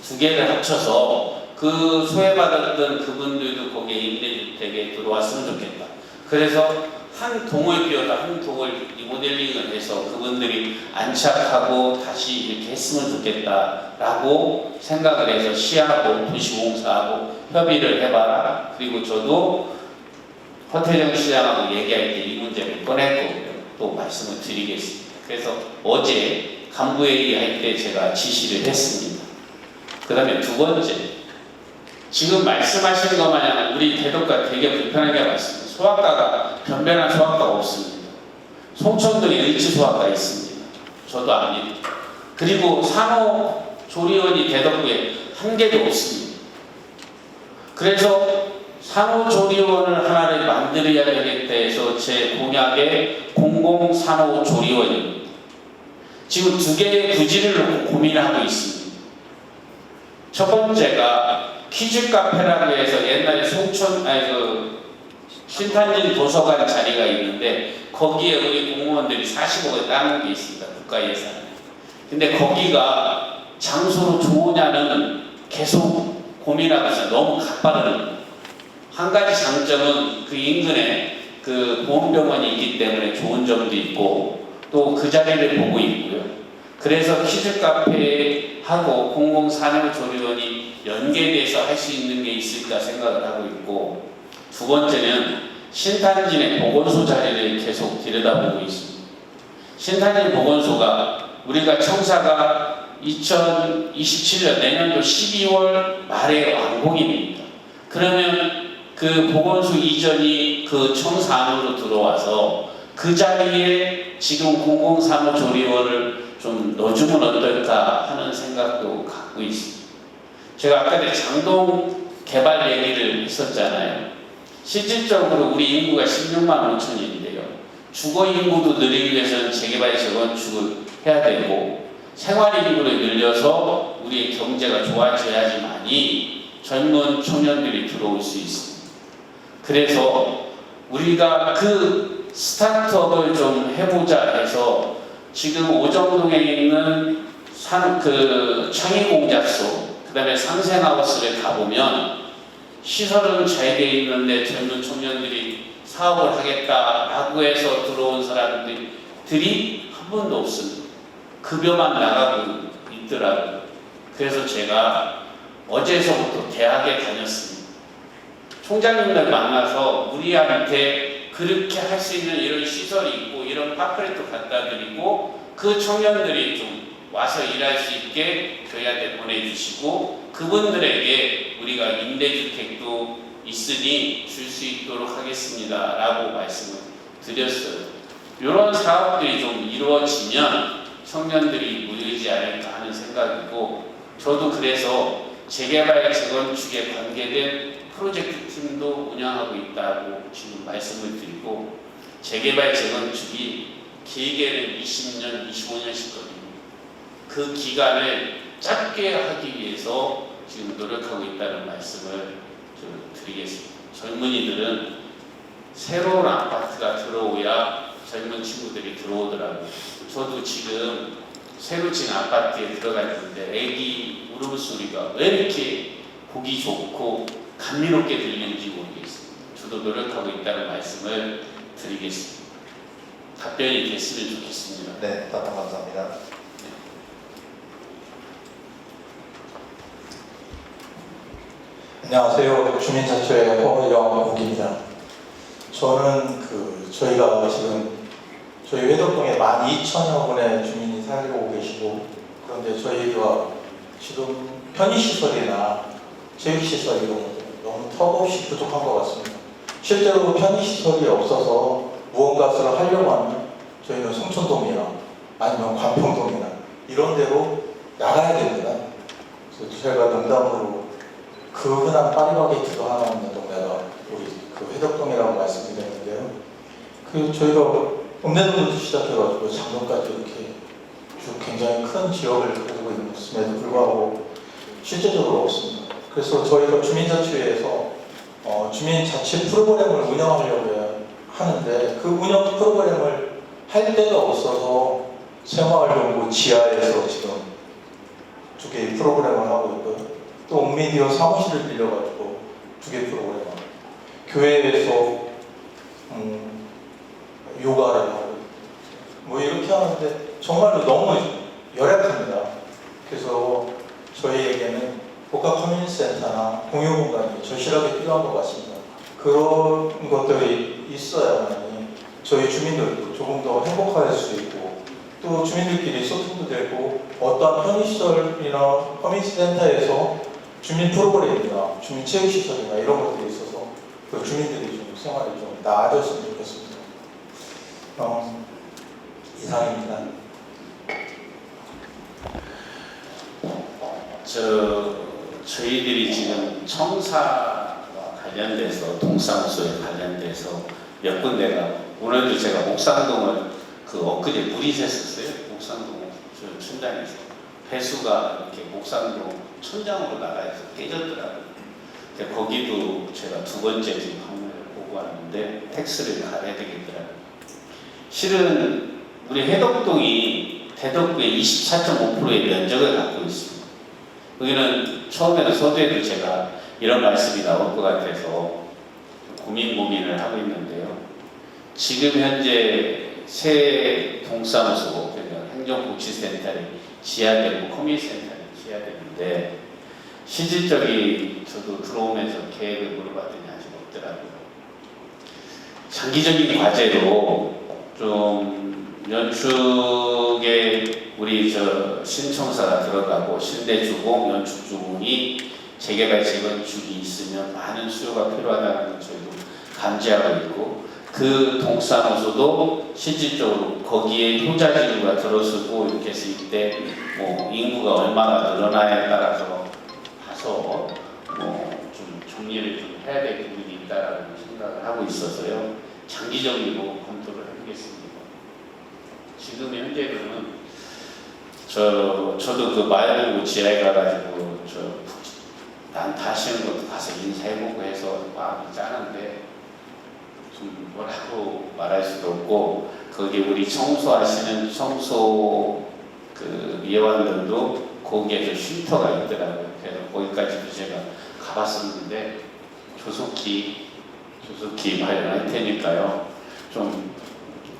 2개를 합쳐서 그 소외받았던 그분들도 거기에 임대주택에 들어왔으면 좋겠다. 그래서 한 동을 비워서 한 동을 리모델링을 해서 그분들이 안착하고 다시 이렇게 했으면 좋겠다라고 생각을 해서 시하고 도시공사하고 협의를 해봐라. 그리고 저도 허태정 시장하고 얘기할 때 이 문제를 꺼냈고 또 말씀을 드리겠습니다. 그래서 어제 간부회의 할 때 제가 지시를 했습니다. 그 다음에 두 번째, 지금 말씀하시는 것 마냥 우리 대덕가 되게 불편하게 봤습니다. 소아과가 변변한 소아과가 없습니다. 송천동에 일치 소아과 있습니다. 저도 압니다. 그리고 산후조리원이 대덕구에 한 개도 없습니다. 그래서 산후조리원을 하나를 만들어야 되겠다 해서 제 공약에 공공산후조리원입니다. 지금 2개의 부지를 놓고 고민하고 있습니다. 첫 번째가 퀴즈 카페라고 해서 옛날에 신탄진 도서관 자리가 있는데 거기에 우리 공무원들이 40억을 따는 게 있습니다. 국가 예산에. 근데 거기가 장소로 좋으냐는 계속 고민하고 있어요. 너무 가파르는. 한 가지 장점은 그 인근에 그 보험병원이 있기 때문에 좋은 점도 있고 또 그 자리를 보고 있고요. 그래서 퀴즈 카페하고 공공산후조리원이 연계돼서 할 수 있는 게 있을까 생각을 하고 있고 두 번째는 신탄진의 보건소 자리를 계속 들여다보고 있습니다. 신탄진 보건소가 우리가 청사가 2027년 내년도 12월 말에 완공입니다. 그러면 그 보건소 이전이 그 청사 안으로 들어와서 그 자리에 지금 공공사무조리원을 좀 넣어주면 어떨까 하는 생각도 갖고 있습니다. 제가 아까 전에 장동 개발 얘기를 했었잖아요. 실질적으로 우리 인구가 16만 5천인데요. 주거 인구도 늘리기 위해서는 재개발 재건축을 해야 되고 생활 인구를 늘려서 우리의 경제가 좋아져야지만이 젊은 청년들이 들어올 수 있습니다. 그래서 우리가 그 스타트업을 좀 해보자 해서 지금 오정동에 있는 창의공작소, 그 다음에 상생하우스를 가보면 시설은 잘 돼 있는데 젊은 청년들이 사업을 하겠다라고 해서 들어온 사람들이 한 번도 없습니다. 급여만 나가고 있더라고요. 그래서 제가 어제서부터 대학에 다녔습니다. 총장님들 만나서 우리한테 그렇게 할 수 있는 이런 시설이 있고 이런 파프렛도 갖다 드리고 그 청년들이 좀 와서 일할 수 있게 저희한테 보내주시고 그분들에게 우리가 임대주택도 있으니 줄 수 있도록 하겠습니다 라고 말씀을 드렸어요. 이런 사업들이 좀 이루어지면 청년들이 모이지 않을까 하는 생각이고 저도 그래서 재개발 재건축에 관계된 프로젝트 팀도 운영하고 있다고 지금 말씀을 드리고 재개발 재건축이 길게는 20년, 25년씩거든요. 그 기간을 짧게 하기 위해서 지금 노력하고 있다는 말씀을 좀 드리겠습니다. 젊은이들은 새로운 아파트가 들어오야 젊은 친구들이 들어오더라고요. 저도 지금 새로 지은 아파트에 들어갔는데 애기 울음소리가 왜 이렇게 보기 좋고 감미롭게 들리는지 모르겠습니다. 저도 노력하고 있다는 말씀을 드리겠습니다. 답변이 됐으면 좋겠습니다. 네, 답변 감사합니다. 안녕하세요. 주민자초의 허영욱입니다. 저는 저희가 지금 저희 회덕동에 12,000여 분의 주민이 살고 계시고 그런데 저희가 지금 편의시설이나 체육시설이 너무 턱없이 부족한 것 같습니다. 실제로 편의시설이 없어서 무언가를 하려고 하면 저희는 송천동이나 아니면 관평동이나 이런 데로 나가야 됩니다. 그래서 제가 농담으로 그 흔한 파리바게트도 하나 없는 동네가 우리 회덕동이라고 말씀드렸는데요. 저희가 읍내동부터 시작해가지고 장동까지 이렇게 쭉 굉장히 큰 지역을 가지고 있음에도 불구하고 실제적으로 없습니다. 그래서 저희가 주민자치회에서 주민자치 프로그램을 운영하려고 하는데 그 운영 프로그램을 할 데가 없어서 새마을연구 지하에서 지금 두 개의 프로그램을 하고 있고요. 또 옥미디어 사무실을 빌려가지고 두 개의 프로그램을 하고 교회에서 요가를 하고 뭐 이렇게 하는데 정말로 너무 열악합니다. 그래서 저희에게는 복합 커뮤니티센터나 공유공간이 절실하게 필요한 것 같습니다. 그런 것들이 있어야만 저희 주민들도 조금 더 행복할 수 있고 또 주민들끼리 소통도 되고 어떠한 편의시설이나 커뮤니티센터에서 주민 프로그램이나 주민 체육시설이나 이런 것들이 있어서 그 주민들이 좀 생활이 좀 나아졌으면 좋겠습니다. 이상입니다. 저희들이 지금 청사와 관련돼서 동사무소에 관련돼서 몇 군데가 오늘도 제가 목상동을 엊그제 물이 샜었어요. 목상동 천장에서 배수가 이렇게 목상동 천장으로 나가서 깨졌더라고요. 근데 거기도 제가 두 번째 지금 방문을 보고 왔는데 텍스를 갈아야 되겠더라고요. 실은 우리 해덕동이 대덕구의 24.5%의 면적을 갖고 있습니다. 여기는 처음에는 서두에도 제가 이런 말씀이 나올 것 같아서 고민을 하고 있는데요. 지금 현재 새 동사무소, 그러니까 행정복지센터를 지하되고 커뮤니티센터를 지하되는데 실질적인 저도 들어오면서 계획을 물어봤더니 아직 없더라고요. 장기적인 과제로 좀 연축에 우리 신청사가 들어가고 신대주공, 연축주공이 재개발 재건축이 있으면 많은 수요가 필요하다는 걸 저희도 감지하고 있고, 그 동사무소도 실질적으로 거기에 효자지구가 들어서고 이렇게 했을 때 뭐 인구가 얼마나 늘어나에 따라서 봐서 뭐 좀 정리를 좀 해야 될 부분이 있다라는 생각을 하고 있어서요. 장기적으로 검토를 해보겠습니다. 지금 현재는 저도 그 마을고 지하에 가가지고 난 다시는 것도 가서 인사해보고 해서 마음이 짠한데 좀 뭐라고 말할 수도 없고, 거기 우리 청소하시는 청소 그 미화원들도 거기에서 쉼터가 있더라고요. 그래서 거기까지도 제가 가봤었는데 조속히 마련할 테니까요. 좀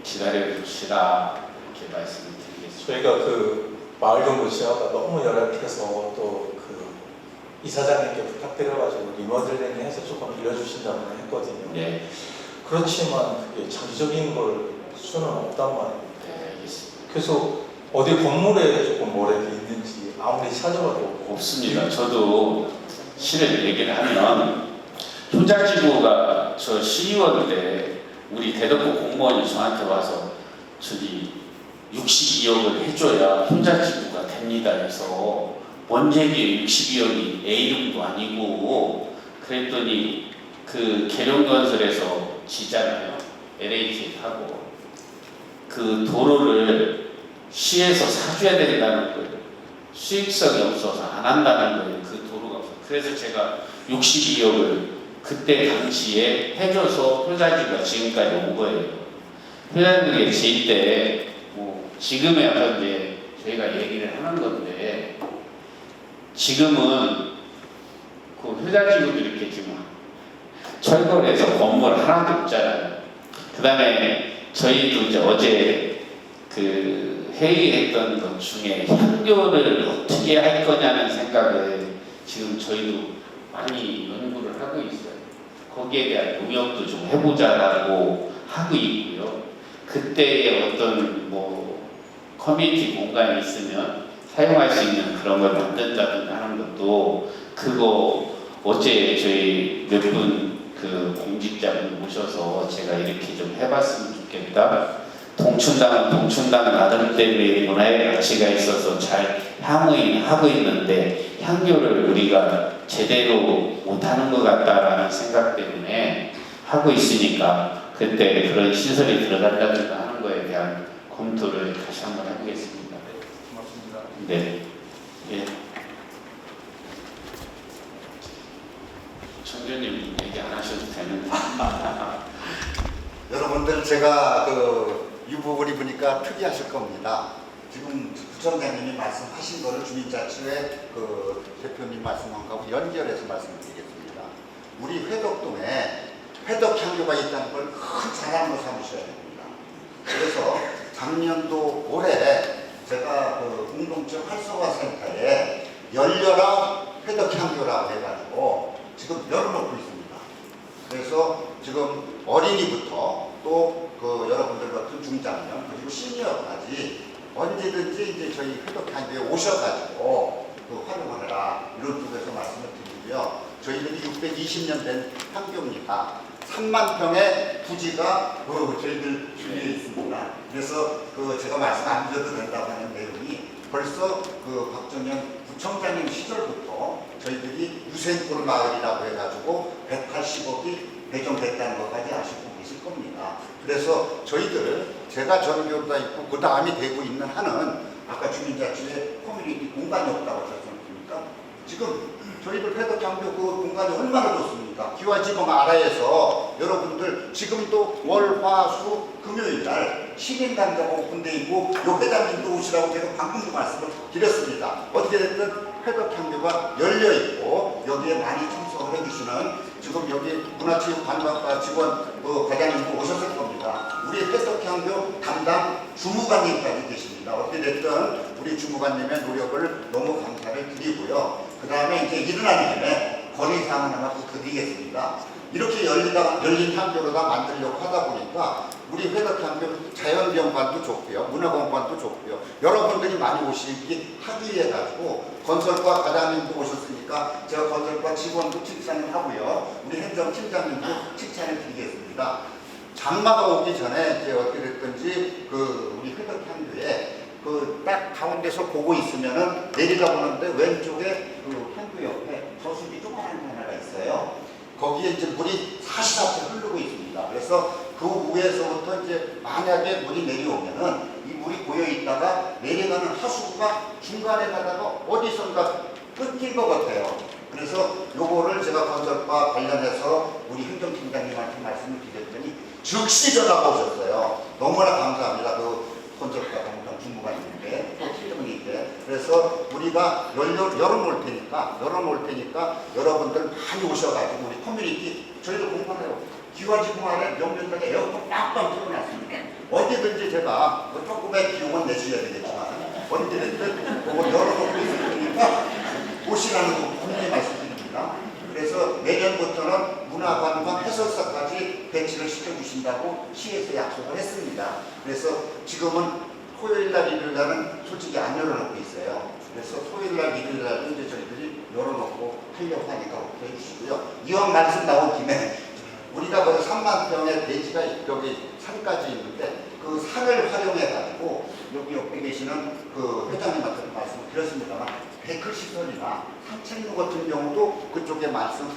기다려 주시라 이렇게 말씀을 드리겠습니다. 저희가 그 마을경구 지하가 너무 열악해서 또 그 이사장님께 부탁드려가지고 리모델링 해서 조금 빌려주신다고 했거든요. 네. 그렇지만 그게 장기적인 걸 수는 없단 말이에요. 네, 알겠습니다. 그래서 어디 건물에 조금 뭐라도 있는지 아무리 찾아봐도 없습니다. 저도 실을 얘기를 하면 효자지구가 저 시의원 때 우리 대덕구 공무원이 저한테 와서 저기 62억을 해줘야 효자지구가 됩니다 해서 원재기에 62억이 A름도 아니고 그랬더니 그 계룡건설에서 지잖아요. LH하고 그 도로를 시에서 사줘야 된다는 거예요. 수익성이 없어서 안 한다는 거예요. 그 도로가 없어서. 그래서 제가 62억을 그때 당시에 해줘서 효자지구가 지금까지 온 거예요. 효자지구에 지을 때 뭐 지금에 와서 이제 저희가 얘기를 하는 건데, 지금은 그 효자지구도 이렇게 지금 철거해서 건물 하나도 없잖아요. 그 다음에 저희도 이제 어제 그 회의했던 것 중에 향교를 어떻게 할 거냐는 생각을 지금 저희도 많이 연구를 하고 있어요. 거기에 대한 용역도 좀 해보자라고 하고 있고요. 그때의 어떤 뭐 커뮤니티 공간이 있으면 사용할 수 있는 그런 걸 만든다든가 하는 것도, 그거 어제 저희 몇 분 그 공직자분 모셔서 제가 이렇게 좀 해봤으면 좋겠다. 동춘당은 동춘당 나름대로의 문화의 가치가 있어서 잘 향유하고 있는데 향교를 우리가 제대로 못하는 것 같다라는 생각 때문에 하고 있으니까 그때 그런 시설이 들어간다든가 하는 거에 대한 검토를 다시 한번 해보겠습니다. 고맙습니다. 네. 예. 청주님 얘기 안 하셔도 되는데. 여러분들 제가 이 부분이 보니까 특이하실 겁니다. 지금 구청장님이 말씀하신 거를 주민자치회 그 대표님 말씀한 거하고 연결해서 말씀드리겠습니다. 우리 회덕동에 회덕향교가 있다는 걸 큰 자랑으로 삼으셔야 됩니다. 그래서 작년도 올해 제가 그 공동체 활성화센터에 열려라 회덕향교라고 해가지고 지금 열어놓고 있습니다. 그래서 지금 어린이부터 또 그 여러분들 같은 중장년 그리고 시니어까지 언제든지 이제 저희 회덕향교에 오셔가지고 그 활용을 해라 이런 쪽에서 말씀을 드리고요. 저희들이 620년 된 향교입니다. 3만 평의 부지가 저희들 주위에 있습니다. 그래서 제가 말씀 안 드려도 된다고 하는 내용이 벌써 박정현 구청장님 시절부터 저희들이 유생골 마을이라고 해가지고 180억이 배정됐다는 것까지 아시고 계실 겁니다. 그래서 제가 전교다 있고 그 다음이 되고 있는 한은 아까 주민자치회 커뮤니티 공간이 없다고 하셨습니까? 지금 저희들 회덕향교 그 공간이 얼마나 좋습니까? 기와지방 아라에서 여러분들 지금도 월, 화, 수, 금요일 날 시민단체가 오픈되어 있고 요 회장님도 오시라고 제가 방금도 말씀을 드렸습니다. 어떻게 됐든 회덕향교가 열려있고 여기에 많이 참석을 해주시는 지금 여기 문화체육관광과 직원 과장님도 오셨을 겁니다. 우리 회덕향교 담당 주무관님까지 계십니다. 어떻게 됐든 우리 주무관님의 노력을 너무 감사를 드리고요. 그 다음에 이제 일어나는 김에 건의사항 하나 또 드리겠습니다. 이렇게 열린 향교로다 만들려고 하다 보니까 우리 회덕향교 자연병관도 좋고요, 문화공간도 좋고요. 여러분들이 많이 오시기 하기 위해 가지고 건설과 과장님도 오셨으니까 제가 건설과 직원도 칭찬을 하고요. 우리 행정팀장님도 칭찬을 드리겠습니다. 장마가 오기 전에 이제 어떻게 됐든지 그 우리 회덕향교에 그 딱 가운데서 보고 있으면은 내려다보는데 왼쪽에 그 향교 옆에 저수지 조그마한 게 하나가 있어요. 거기에 이제 물이 사시사시 흐르고 있습니다. 그래서 그 위에서부터 이제 만약에 물이 내려오면은 이 물이 고여 있다가 내려가는 하수구가 중간에 가다가 어디선가 끊길 것 같아요. 그래서 요거를 제가 건설과 관련해서 우리 행정팀장님한테 말씀을 드렸더니 즉시 전화가 오셨어요. 너무나 감사합니다. 그 건설과 담당 중무관님인데 또 팀장님인데 그래서 우리가 열어놓을 테니까 여러분들 많이 오셔가지고 우리 커뮤니티 저희도 공부해요. 기와지구 안에 명륜당에 에어컨 빵빵 틀어놨습니다. 어디든지 제가 뭐 조금의 비용은 내셔야 되겠지만 언제든지 그거 열어놓고 있을 테니까 오시라는 거 분명히 말씀드립니다. 그래서 내년부터는 문화관과 해설사까지 배치를 시켜주신다고 시에서 약속을 했습니다. 그래서 지금은 토요일날 일요일날은 솔직히 안 열어놓고 있어요. 그래서 토요일날 일요일날 이제 저희들이 열어놓고 하려고 하니까 오케이 해주시고요. 이왕 말씀 나온 김에 우리가 거기 3만 평의 대지가 여기 산까지 있는데 그 산을 활용해가지고 여기 옆에 계시는 그 회장님한테 말씀을 드렸습니다만 데크 시설이나 산책로 같은 경우도 그쪽에 말씀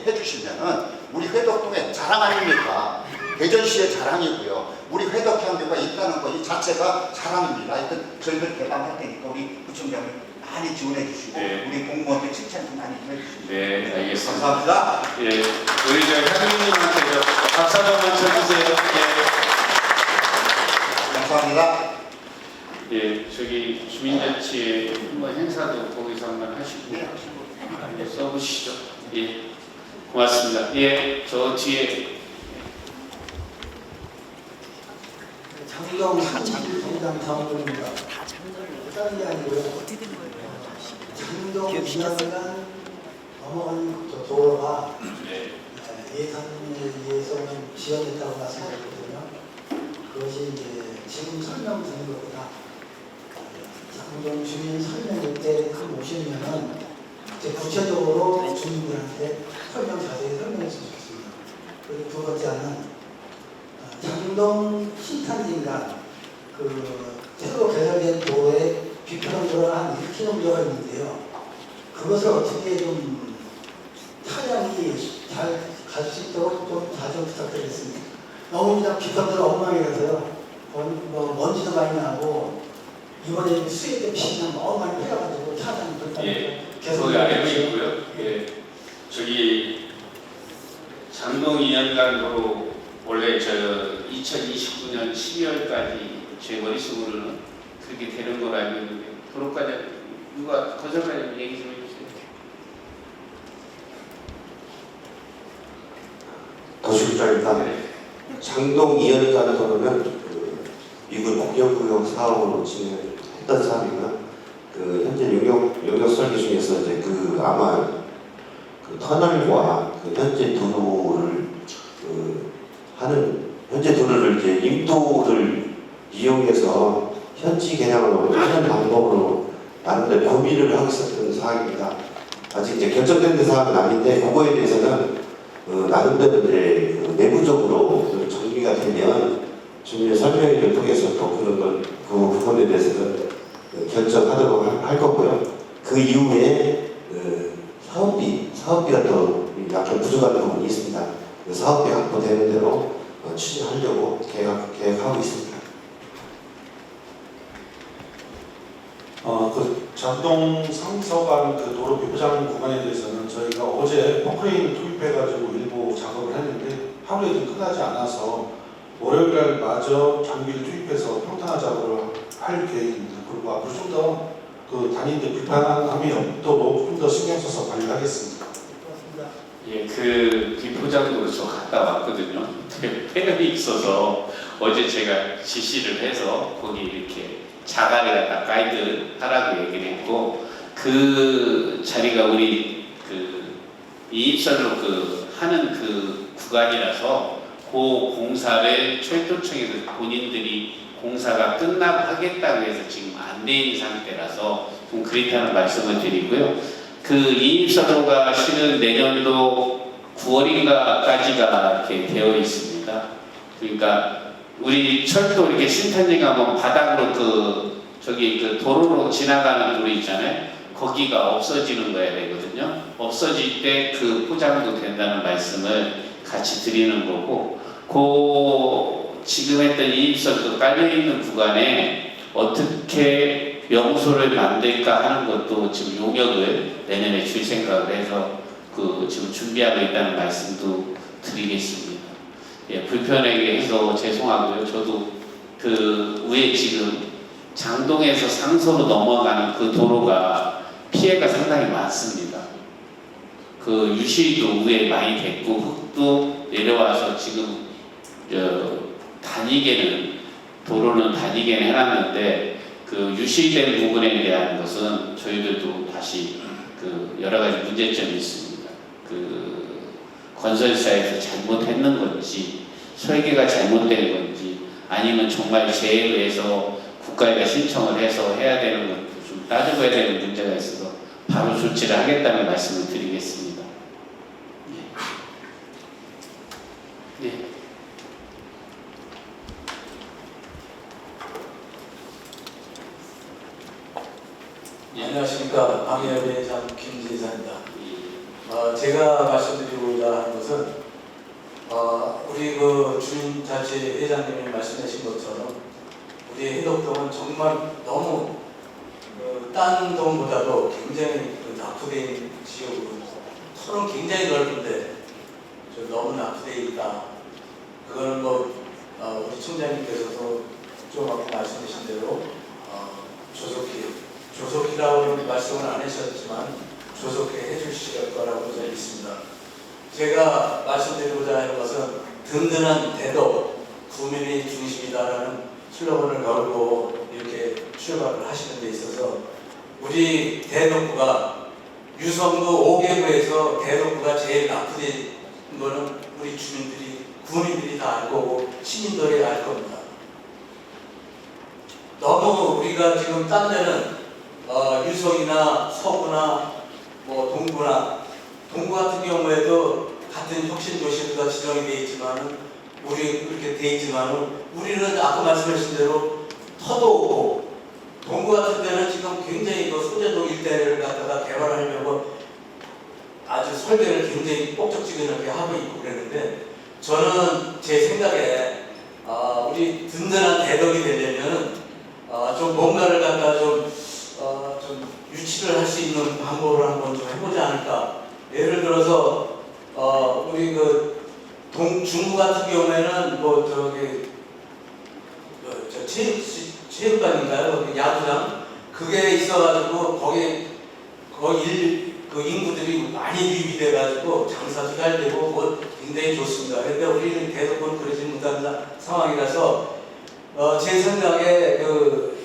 해주시면은 우리 회덕동의 자랑 아닙니까? 대전시의 자랑이고요. 우리 회덕향교가 있다는 것 이 자체가 자랑입니다. 하여튼 저희들 개방할 테니까 우리 구청장님 많이 지원해 주시고 우리 공무원들 칭찬 좀 많이 좀 해주시고. 네, 알겠습니다. 감사합니다. 예, 우리 저 향유님한테 박수 한번 쳐주세요. 감사합니다. 예, 저기 주민자치 한번 행사도 거기서 한번 하시고 써보시죠. 예, 고맙습니다. 예, 저 뒤에 장동 성장 사업입니다. 다른 게 아니고요. 장동 지나간 넘어간 도로가 예산에 의해서는 지연됐다고 말씀드렸거든요. 그것이 이제 지금 설명드린 것보다 장동 주민 설명회 때 오시면은 이제 구체적으로 주민들한테 자세히 설명해 주셨습니다. 그리고 두 번째는 장동 신탄진간 그 새로 개설된 도로에 비평도로가 한 1km가 있는데요. 그것을 어떻게 좀 차량이 잘 갈 수 있도록 좀 자주 부탁드리겠습니다. 너무 그냥 비평도로 엉망이라서요. 먼지도 많이 나고 이번에 수해 때 비는 너무 많이 패가지고 차량이 계속 알고 있고요. 예, 저기 장동 2년간 도로 원래 저 2029년 12월까지 제 머릿속으로는 그렇게 되는 걸로 알고 있는데 도로까지 누가 건설관님 얘기 좀 해주세요. 도시국장입니다. 장동 2년간 도로는 그 미국 공영구역 사업으로 진행했던 사업이고요. 그 현재 용역 설계 중에서 이제 그 아마 그 터널과 그 현재 도로를 현재 도로를 이제 임도를 이용해서 현지 개량으로 하는 방법으로 나름대로 고민을 하고 있었던 사항입니다. 아직 이제 결정된 사항은 아닌데 그거에 대해서는 나름대로 이제 내부적으로 정리가 되면 주민의 설명회를 통해서 또 그 부분에 대해서는 결정하도록 할 거고요. 그 이후에 사업비가 또 약간 부족한 부분이 있습니다. 그 사업비 확보되는 대로 추진하려고 계획하고 있습니다. 그 장동 상서간 그 도로 비포장 구간에 대해서는 저희가 어제 펑크레인 투입해가지고 일부 작업을 했는데 하루에 좀 끝나지 않아서 월요일날 마저 장비를 투입해서 평탄화 작업을 할 계획입니다. 그리고 앞으로 좀 더 그 단위인데 불편함이 없도록 좀 더 신경 써서 관리하겠습니다. 예, 그 비포장도로 저 갔다 왔거든요. 폐렴이 있어서 어제 제가 지시를 해서 거기 이렇게 자갈에 갖다 가이드 하라고 얘기를 했고 그 자리가 우리 그 이입선으로 그 하는 그 구간이라서 그 공사를 철도청에서 본인들이 공사가 끝나고 하겠다고 해서 지금 안 돼 있는 상태라서 좀 그렇다는 말씀을 드리고요. 그 인입사도가 실은 내년도 9월인가까지가 이렇게 되어 있습니다. 그러니까 우리 철도 이렇게 신탄지 가면 바닥으로 그 도로로 지나가는 도로 있잖아요. 거기가 없어지는 거야 되거든요. 없어질 때 그 포장도 된다는 말씀을 같이 드리는 거고, 그 지금 했던 인입사도 깔려 있는 구간에 어떻게 명소를 만들까 하는 것도 지금 용역을 내년에 줄 생각을 해서 그 지금 준비하고 있다는 말씀도 드리겠습니다. 예, 불편하게 해서 죄송하고요. 저도 그 위에 지금 장동에서 상소로 넘어가는 그 도로가 피해가 상당히 많습니다. 그 유실도 위에 많이 됐고 흙도 내려와서 지금 도로는 다니게는 해놨는데 그 유실된 부분에 대한 것은 저희들도 다시 그 여러 가지 문제점이 있습니다. 그 건설사에서 잘못했는 건지 설계가 잘못된 건지 아니면 정말 재해에서 국가에다 신청을 해서 해야 되는 것도 좀 따져봐야 되는 문제가 있어서 바로 조치를 하겠다는 말씀을 드리겠습니다. 네. 네. 안녕하십니까. 방해회장 김지사입니다. 제가 말씀드리고자 하는 것은 우리 그 주민자치 회장님이 말씀하신 것처럼 우리 해덕동은 정말 너무 딴 동보다도 굉장히 낙후되어 있는 지역으로 터는 굉장히 넓은데 너무 낙후되어 있다. 그거는 우리 총장님께서도 좀 아까 말씀하신 대로 조속히라고는 말씀을 안 하셨지만 조속히 해주실 거라고 저는 믿습니다. 제가 말씀드리고자 하는 것은 든든한 대덕, 구민의 중심이다라는 슬로건을 걸고 이렇게 출발을 하시는 데 있어서 우리 대덕구가 유성구 5개구에서 대덕구가 제일 낙후된 거는 우리 주민들이, 구민들이 다 알 거고 시민들이 알 겁니다. 너무 우리가 지금 딴 데는 유성이나 서구나 동구 같은 경우에도 같은 혁신도시가 지정이 되어 있지만은 그렇게 되어 있지만은 우리는 아까 말씀하신 대로 터도 없고 동구 같은 데는 지금 굉장히 소재동 일대를 갖다가 개발하려고 아주 설계를 굉장히 꼭적지근하게 하고 있고 그랬는데 저는 제 생각에 우리 든든한 대덕이 되려면 좀 뭔가를 갖다 좀 유치를 할 수 있는 방법을 한번 좀 해보지 않을까. 예를 들어서 우리 중구 같은 경우에는 체육관인가요? 야구장 그게 있어가지고 거기 인구들이 많이 유입이 돼가지고 장사도 잘 되고 굉장히 좋습니다. 그런데 우리는 대덕은 그러지 못한 상황이라서 제 생각에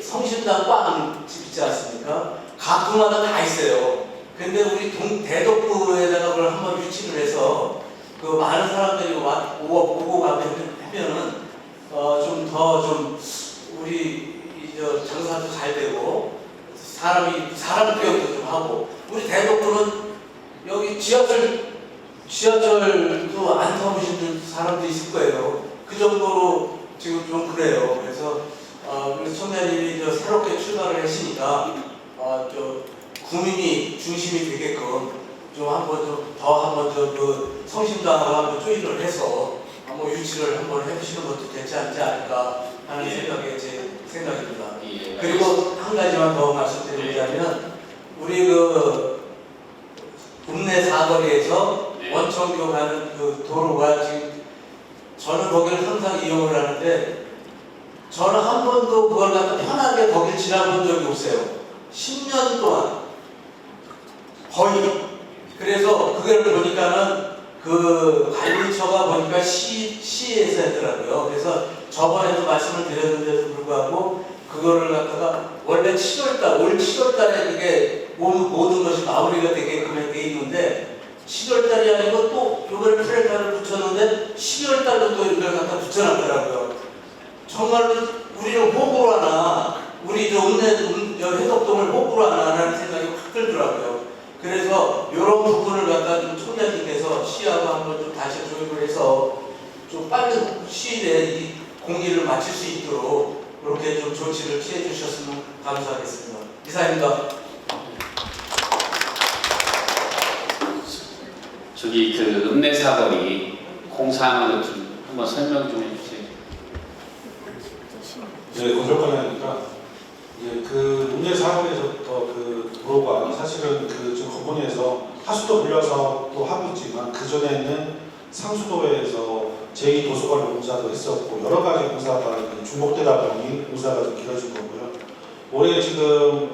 성심당 빵집 있지 않습니까? 각 구마다 다 있어요. 근데 우리 대덕구에다가 그걸 한번 유치를 해서 많은 사람들이 보고 가면은 좀 우리 장사도 잘 되고 사람 교육도 좀 하고 우리 대덕구는 여기 지하철도 안 타보신 사람도 있을 거예요. 그 정도로 지금 좀 그래요. 그래서 우리 총장님이 새롭게 출발을 했으니까 구민이 중심이 되게끔 좀 한번 성심당하고 한번 조인을 해서 한번 유치를 한번 해보시는 것도 되지 않지 않을까 하는 생각이 제 생각입니다. 예. 그리고 한 가지만 더 말씀드리자면 우리 읍내 사거리에서 원청교 가는 도로가 지금 저는 거기를 항상 이용을 하는데 저는 한 번도 그걸 갖다 편하게 거길 지나본 적이 없어요. 10년 동안 거의. 그래서 그걸 보니까는 관리처가 보니까 시에서 했더라고요. 그래서 저번에도 말씀을 드렸는데도 불구하고 그거를 갖다가 원래 올 7월달에 그게 모든 것이 마무리가 되게끔 돼 있는데 10월달이 아니고 또 이번에 플래카드를 붙였는데 12월달도 또 이걸 갖다 붙여놨더라고요. 정말로 우리를 호구로 하나, 우리 해덕동을 호구로 하나라는 생각이 확 들더라고요. 그래서 이런 부분을 갖다 좀 총장님께서 시하고 한번 좀 다시 조율을 해서 좀 빠른 시일에 이 공리를 마칠 수 있도록 이렇게 좀 조치를 취해 주셨으면 감사하겠습니다. 이사입니다. 저기 그 읍내사거리 공사하는 것 좀 한번 설명 좀 해주세요. 네, 건설관이니까 그 읍내 사거리에서부터 그 도로가 사실은 그 지금 건본위에서 하수도 불려서 또 하고 있지만 그 전에는 상수도에서 제2도서관 공사도 했었고 여러 가지 공사가 중복되다 보니 공사가 좀 길어진 거고요. 올해 지금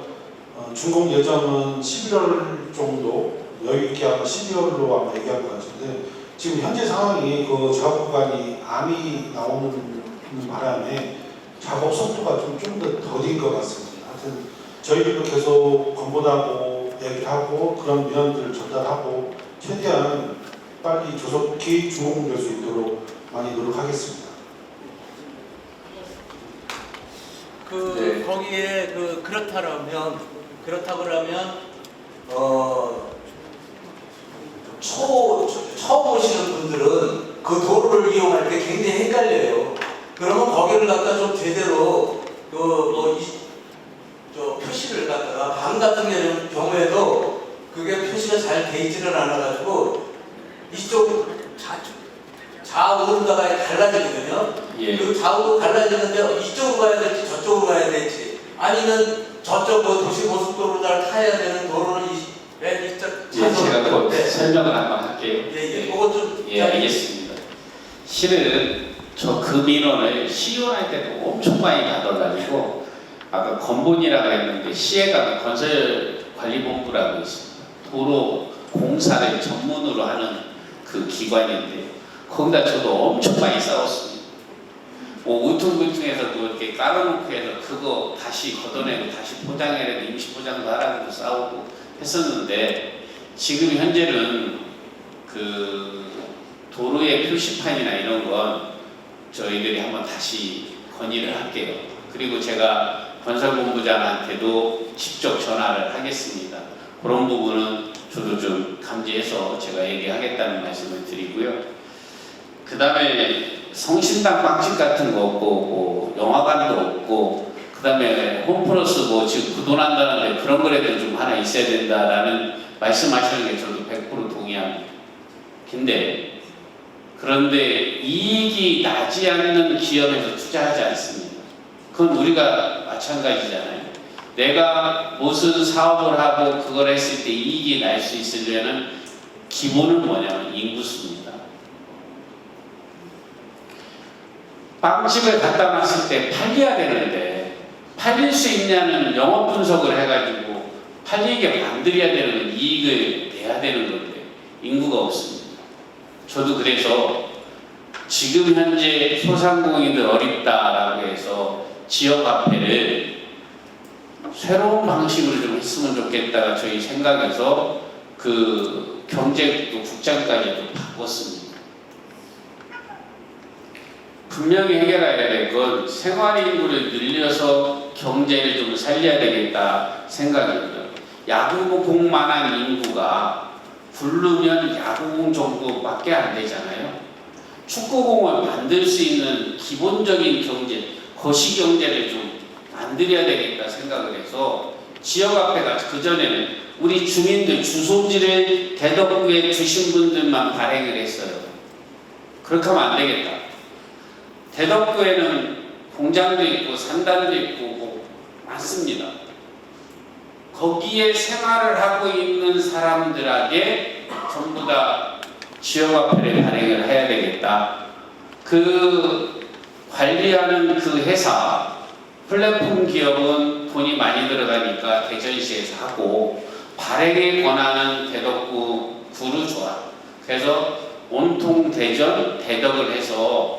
준공 예정은 11월 정도 여유 있게 아마 12월로 아마 얘기한 것 같은데 지금 현재 상황이 그 작업 구간이 암이 나오는 바람에 작업 속도가 좀 더 더딘 것 같습니다. 하여튼 저희들도 계속 권고하고 얘기를 하고 그런 민원들을 전달하고 최대한 빨리 조속히 준공될 수 있도록 많이 노력하겠습니다. 네. 거기에 그렇다고 하면 처음 오시는 분들은 그 도로를 이용할 때 굉장히 헷갈려요. 그러면 거기를 갖다 좀 제대로 표시를 갖다가 밤 같은 경우에도 그게 표시가 잘 돼 있지를 않아가지고 이쪽 좌우로다가 갈라지거든요. 예. 그 좌우로 갈라지는데 이쪽으로 가야 될지 저쪽으로 가야 될지 아니면 저쪽 도시고속도로를 타야 되는 도로는 예, 제가 그 설명을 한번 할게요. 그거 좀 예, 알겠습니다. 실은 저 그 민원을 시의원할 때도 엄청 많이 받아가지고 아까 건본이라고 했는데 시에 가면 건설관리본부라고 있습니다. 도로 공사를 전문으로 하는 그 기관인데 거기다 저도 엄청 많이 싸웠습니다. 뭐 울퉁불퉁해서 이렇게 깔아놓고 해서 그거 다시 걷어내고 다시 포장해야 되고 임시 포장도 하라고 싸우고 했었는데 지금 현재는 그 도로의 표시판이나 이런 건 저희들이 한번 다시 건의를 할게요. 그리고 제가 건설본부장한테도 직접 전화를 하겠습니다. 그런 부분은 저도 좀 감지해서 제가 얘기하겠다는 말씀을 드리고요. 그 다음에 성심당 빵집 같은 거 없고 뭐 영화관도 없고 그 다음에 홈플러스 뭐 지금 부도난다는데 그런 거라도 좀 하나 있어야 된다라는 말씀하시는 게 저도 100% 동의합니다. 근데 그런데 이익이 나지 않는 기업에서 투자하지 않습니다. 그건 우리가 마찬가지잖아요. 내가 무슨 사업을 하고 그걸 했을 때 이익이 날 수 있으려는 기본은 뭐냐면 인구수입니다. 빵집을 갖다 놨을 때 팔려야 되는데 팔릴 수 있냐는 영업 분석을 해가지고 팔리게 만들어야 되는 이익을 내야 되는 건데 인구가 없습니다. 저도 그래서 지금 현재 소상공인들 어렵다라고 해서 지역 화폐를 새로운 방식으로 좀 했으면 좋겠다가 저희 생각에서 그 경제도 국장까지도 바꿨습니다. 분명히 해결해야 될 건 생활인구를 늘려서 경제를 좀 살려야 되겠다 생각입니다. 야구공만한 인구가 부르면 야구공 정도밖에 안 되잖아요. 축구공을 만들 수 있는 기본적인 경제, 거시경제를 좀 만들어야 되겠다 생각을 해서 지역화폐가 그전에는 우리 주민들 주소지를 대덕구에 주신 분들만 발행을 했어요. 그렇게 하면 안 되겠다. 대덕구에는 공장도 있고 산단도 있고 뭐 많습니다. 거기에 생활을 하고 있는 사람들에게 전부 다 지역화폐를 발행을 해야 되겠다. 그 관리하는 그 회사 플랫폼 기업은 돈이 많이 들어가니까 대전시에서 하고 발행의 권한은 대덕구 구로 줘라. 그래서 온통 대전 대덕을 해서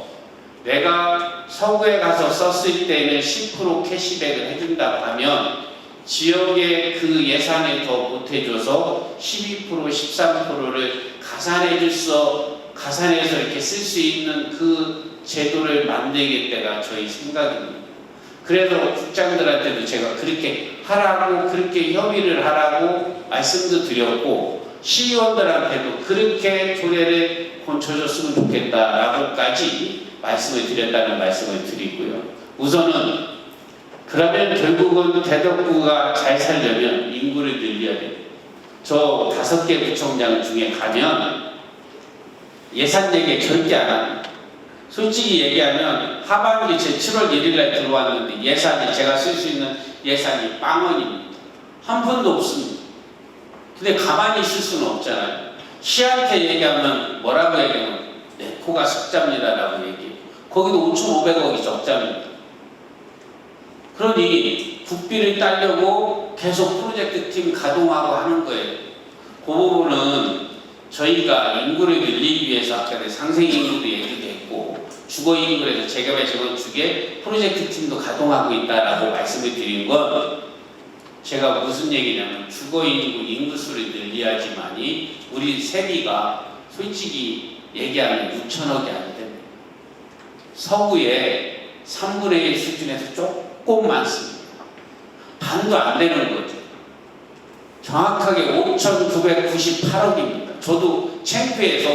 내가 서구에 가서 썼을 때는 10% 캐시백을 해준다고 하면 지역의 그 예산에 더 보태줘서 12%, 13%를 가산해서 이렇게 쓸 수 있는 그 제도를 만들겠다가 저희 생각입니다. 그래서 국장들한테도 제가 그렇게 하라고, 그렇게 협의를 하라고 말씀도 드렸고, 시의원들한테도 그렇게 조례를 고쳐줬으면 좋겠다라고까지 말씀을 드렸다는 말씀을 드리고요. 우선은 그러면 결국은 대덕구가 잘 살려면 인구를 늘려야 돼요. 저 5개 구청장 중에 가면 예산 얘기 절대 안 합니다. 솔직히 얘기하면 하반기 제 7월 1일날 들어왔는데 예산이 제가 쓸 수 있는 예산이 0원입니다. 한 푼도 없습니다. 근데 가만히 있을 수는 없잖아요. 시한테 얘기하면 뭐라고 얘기하면 내 코가 적자입니다라고 얘기해요. 거기도 5,500억이 적자입니다. 그러니 국비를 따려고 계속 프로젝트 팀 가동하고 하는 거예요. 그 부분은 저희가 인구를 늘리기 위해서 아까 상생인구도 얘기됐고 주거인구에서 재개발 재건축에 프로젝트 팀도 가동하고 있다라고 말씀을 드린 건 제가 무슨 얘기냐면 주거인구 인구수를 늘려야지만이 우리 세비가 솔직히 얘기하면 6천억이 안 됩니다. 서구의 3분의 1 수준에서 조금 많습니다. 반도 안 되는 거죠. 정확하게 5,998억입니다. 저도 창피해서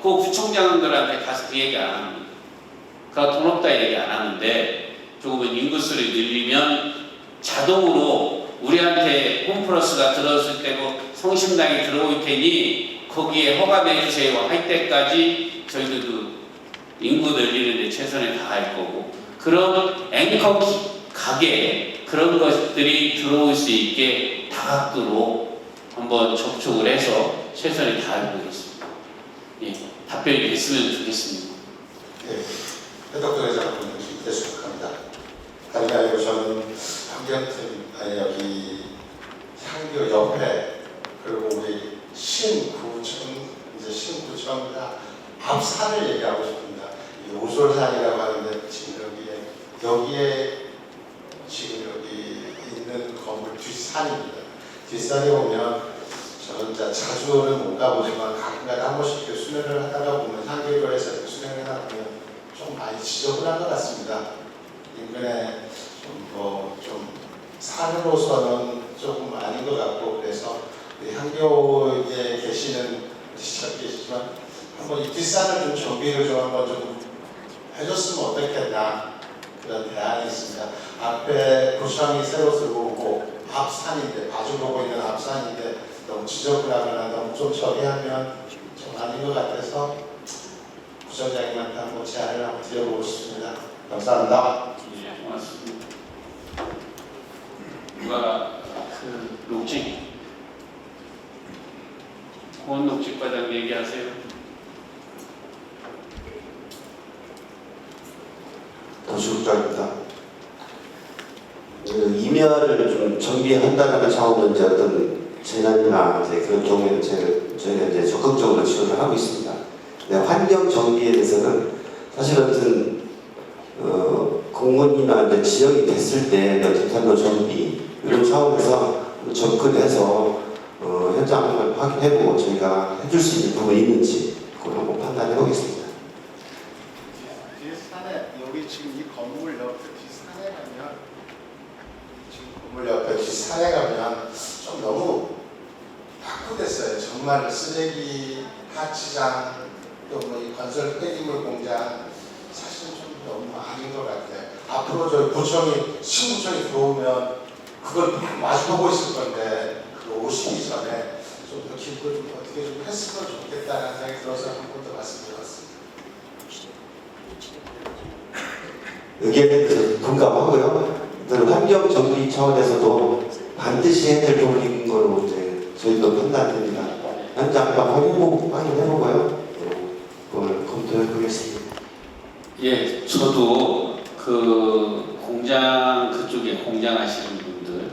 그 구청장들한테 가서 그 얘기 안 합니다. 그 돈 없다 얘기 안 하는데 조금은 인구수를 늘리면 자동으로 우리한테 홈플러스가 들어왔을 때고 성심당이 들어올 테니 거기에 허가내 주세요 할 때까지 저희들도 인구 늘리는데 최선을 다할 거고 그런 앵커 가게 그런 것들이 들어올 수 있게 다각도로 한번 접촉을 해서 최선을 다해보겠습니다. 예, 답변이 됐으면 좋겠습니다. 네, 해독도 회장님 대수합니다. 다름이 아니고 저는 환경팀 여기 향교 옆에 그리고 우리 신구청보다 앞산을 얘기하고 싶습니다. 이 오솔산이라고 하는데 지금 여기에 지금 여기 있는 건물 뒷산입니다. 뒷산에 오면 저는 자주는 못 가보지만 가끔가다 한 번씩 이렇게 수련을 하다가 보면 향교로에서 이렇게 수련을 하다 보면 좀 많이 지저분한 것 같습니다. 인근에 좀 산으로서는 조금 아닌 것 같고 그래서 향교에 계시는 지자계시지만 한번 이 뒷산을 좀 정비를 좀 한번 좀 해줬으면 어떻겠나 그런 대안이 있습니다. 앞에 구청이 새로 들어오고 앞산인데 마주보고 있는 앞산인데 너무 지저분하거나 너무 좀 처리하면 좀 아닌 것 같아서 구청장님한테 한번 제안을 한번 드려보고 싶습니다. 감사합니다. 예, 고맙습니다. 누가 그 녹지 고원 녹지과장 얘기하세요. 도시국장입니다. 임야를 좀 정비한다는 차원은 이제 어떤 재난이나 이제 그런 경우에는 저희가 이제 적극적으로 지원을 하고 있습니다. 환경 정비에 대해서는 사실 어떤 공원이나 이제 지역이 됐을 때 어떤 산로 정비 이런 차원에서 접근해서 현장 한번 확인해보고 저희가 해줄 수 있는 부분이 있는지 그걸 한번 판단해 보겠습니다. 뒷산에 여기 지금 이 건물 옆에 뒷산에 가면 지금 건물 옆에 뒷산에 가면 좀 너무 낙후됐어요. 정말 쓰레기 하치장 또 뭐 이 건설 폐기물 공장 사실 좀 너무 아닌 것 같아요. 앞으로 저희 구청이 신구청이 들어오면 그걸 마주보고 있을 건데 그 오시기 전에 좀 더 길고 좀 어떻게 좀 했으면 좋겠다는 생각이 들어서 한 번 더 말씀드렸습니다. 의견에 공감하고요. 환경 정비 차원에서도 반드시 해야 될 부분인 거로 이제 저희도 판단됩니다. 현장 한번 확인해보고요. 그걸 검토해 보겠습니다. 예, 저도 그 공장 그쪽에 공장 하시는 분들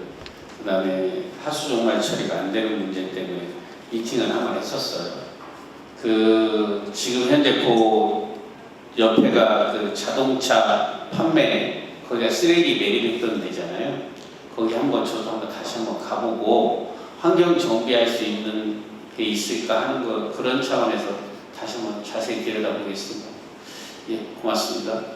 그다음에 하수 종말 처리가 안 되는 문제 때문에 미팅을 한번 했었어요. 그 지금 현재 그 옆에가 그 자동차 판매 거기가 쓰레기 매립했던 데잖아요. 거기 한번 저도 한번 다시 한번 가보고 환경 정비할 수 있는 게 있을까 하는 거 그런 차원에서 다시 한번 자세히 들여다보겠습니다. 예, 고맙습니다.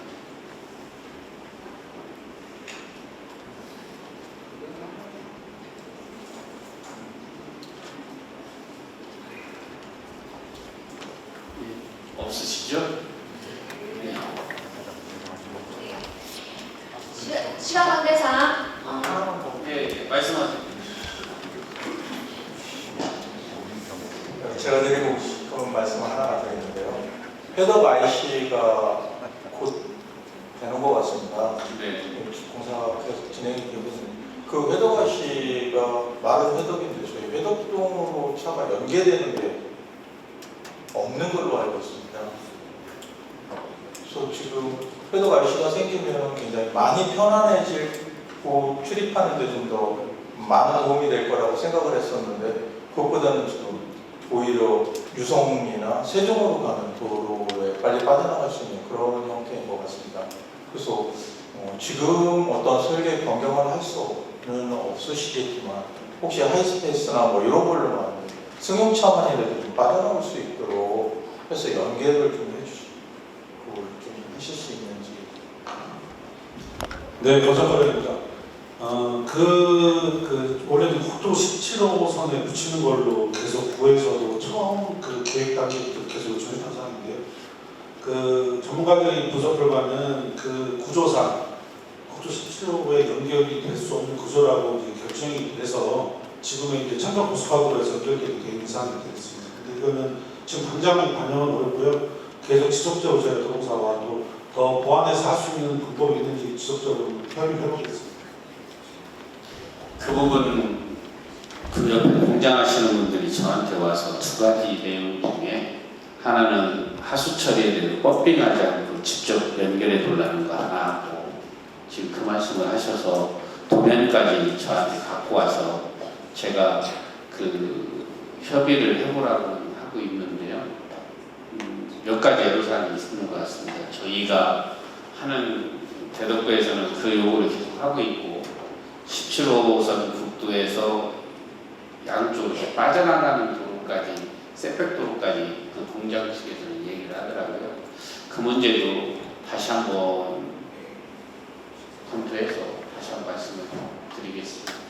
없으시죠? 네. 시간 관계상 네, 말씀하세요. 제가 드리고 싶은 말씀 하나가 더 있는데요. 헤드업 IC가 곧 되는 것 같습니다. 네. 공사가 계속 진행이 되고 있습니다. 그 헤드업 IC가 말은 헤드업인데 저희 회덕동으로 차가 연계되는 게 없는 걸로 알고 있습니다. 그래서 지금 회덕 IC가 생기면 굉장히 많이 편안해지고 출입하는 데 좀 더 많은 도움이 될 거라고 생각을 했었는데 그것보다는 지금 오히려 유성이나 세종으로 가는 도로에 빨리 빠져나갈 수 있는 그런 형태인 것 같습니다. 그래서 지금 어떤 설계 변경을 할 수는 없으시겠지만 혹시 하이스페이스나 뭐 이런 걸로만 승용차만이라도 좀 빠져나올 수 있도록 해서 연계를 좀 해주시고 그걸 좀 하실 수 있는지. 네, 거창거리입니다. 원래는 국도 17호선에 붙이는 걸로 계속 구에서도 처음 그 계획 단계부터 계속 요청했던 사항인데요. 그 전문가들의 분석 결과는 그 구조상 국도 17호에 연결이 될 수 없는 구조라고 이제 결정이 돼서 지금의 이제 청각 고속화구로 해서 연결이 되는 사항이 되겠습니다. 근데 이거는 지금 당장 반영은 어렵고요. 계속 지속적으로 저희가 도봉사와 또 더 보완해서 할 수 있는 방법이 있는지 지속적으로 협의를 해보겠습니다. 그 부분 그 옆에 공장하시는 분들이 저한테 와서 두 가지 내용 중에 하나는 하수 처리에 대해서 버핑하지 않고 직접 연결해 달라는 거 하나 하고 지금 그 말씀을 하셔서 도면까지 저한테 갖고 와서 제가 그 협의를 해보라고 하고 있는데요. 몇 가지 애로사항이 있는 것 같습니다. 저희가 하는 대덕구에서는 그 요구를 계속 하고 있고 17호선 국도에서 양쪽으로 빠져나가는 도로까지 셋백 도로까지 그 공장 측에서는 얘기를 하더라고요. 그 문제도 다시 한번 검토해서 다시 한번 말씀을 드리겠습니다.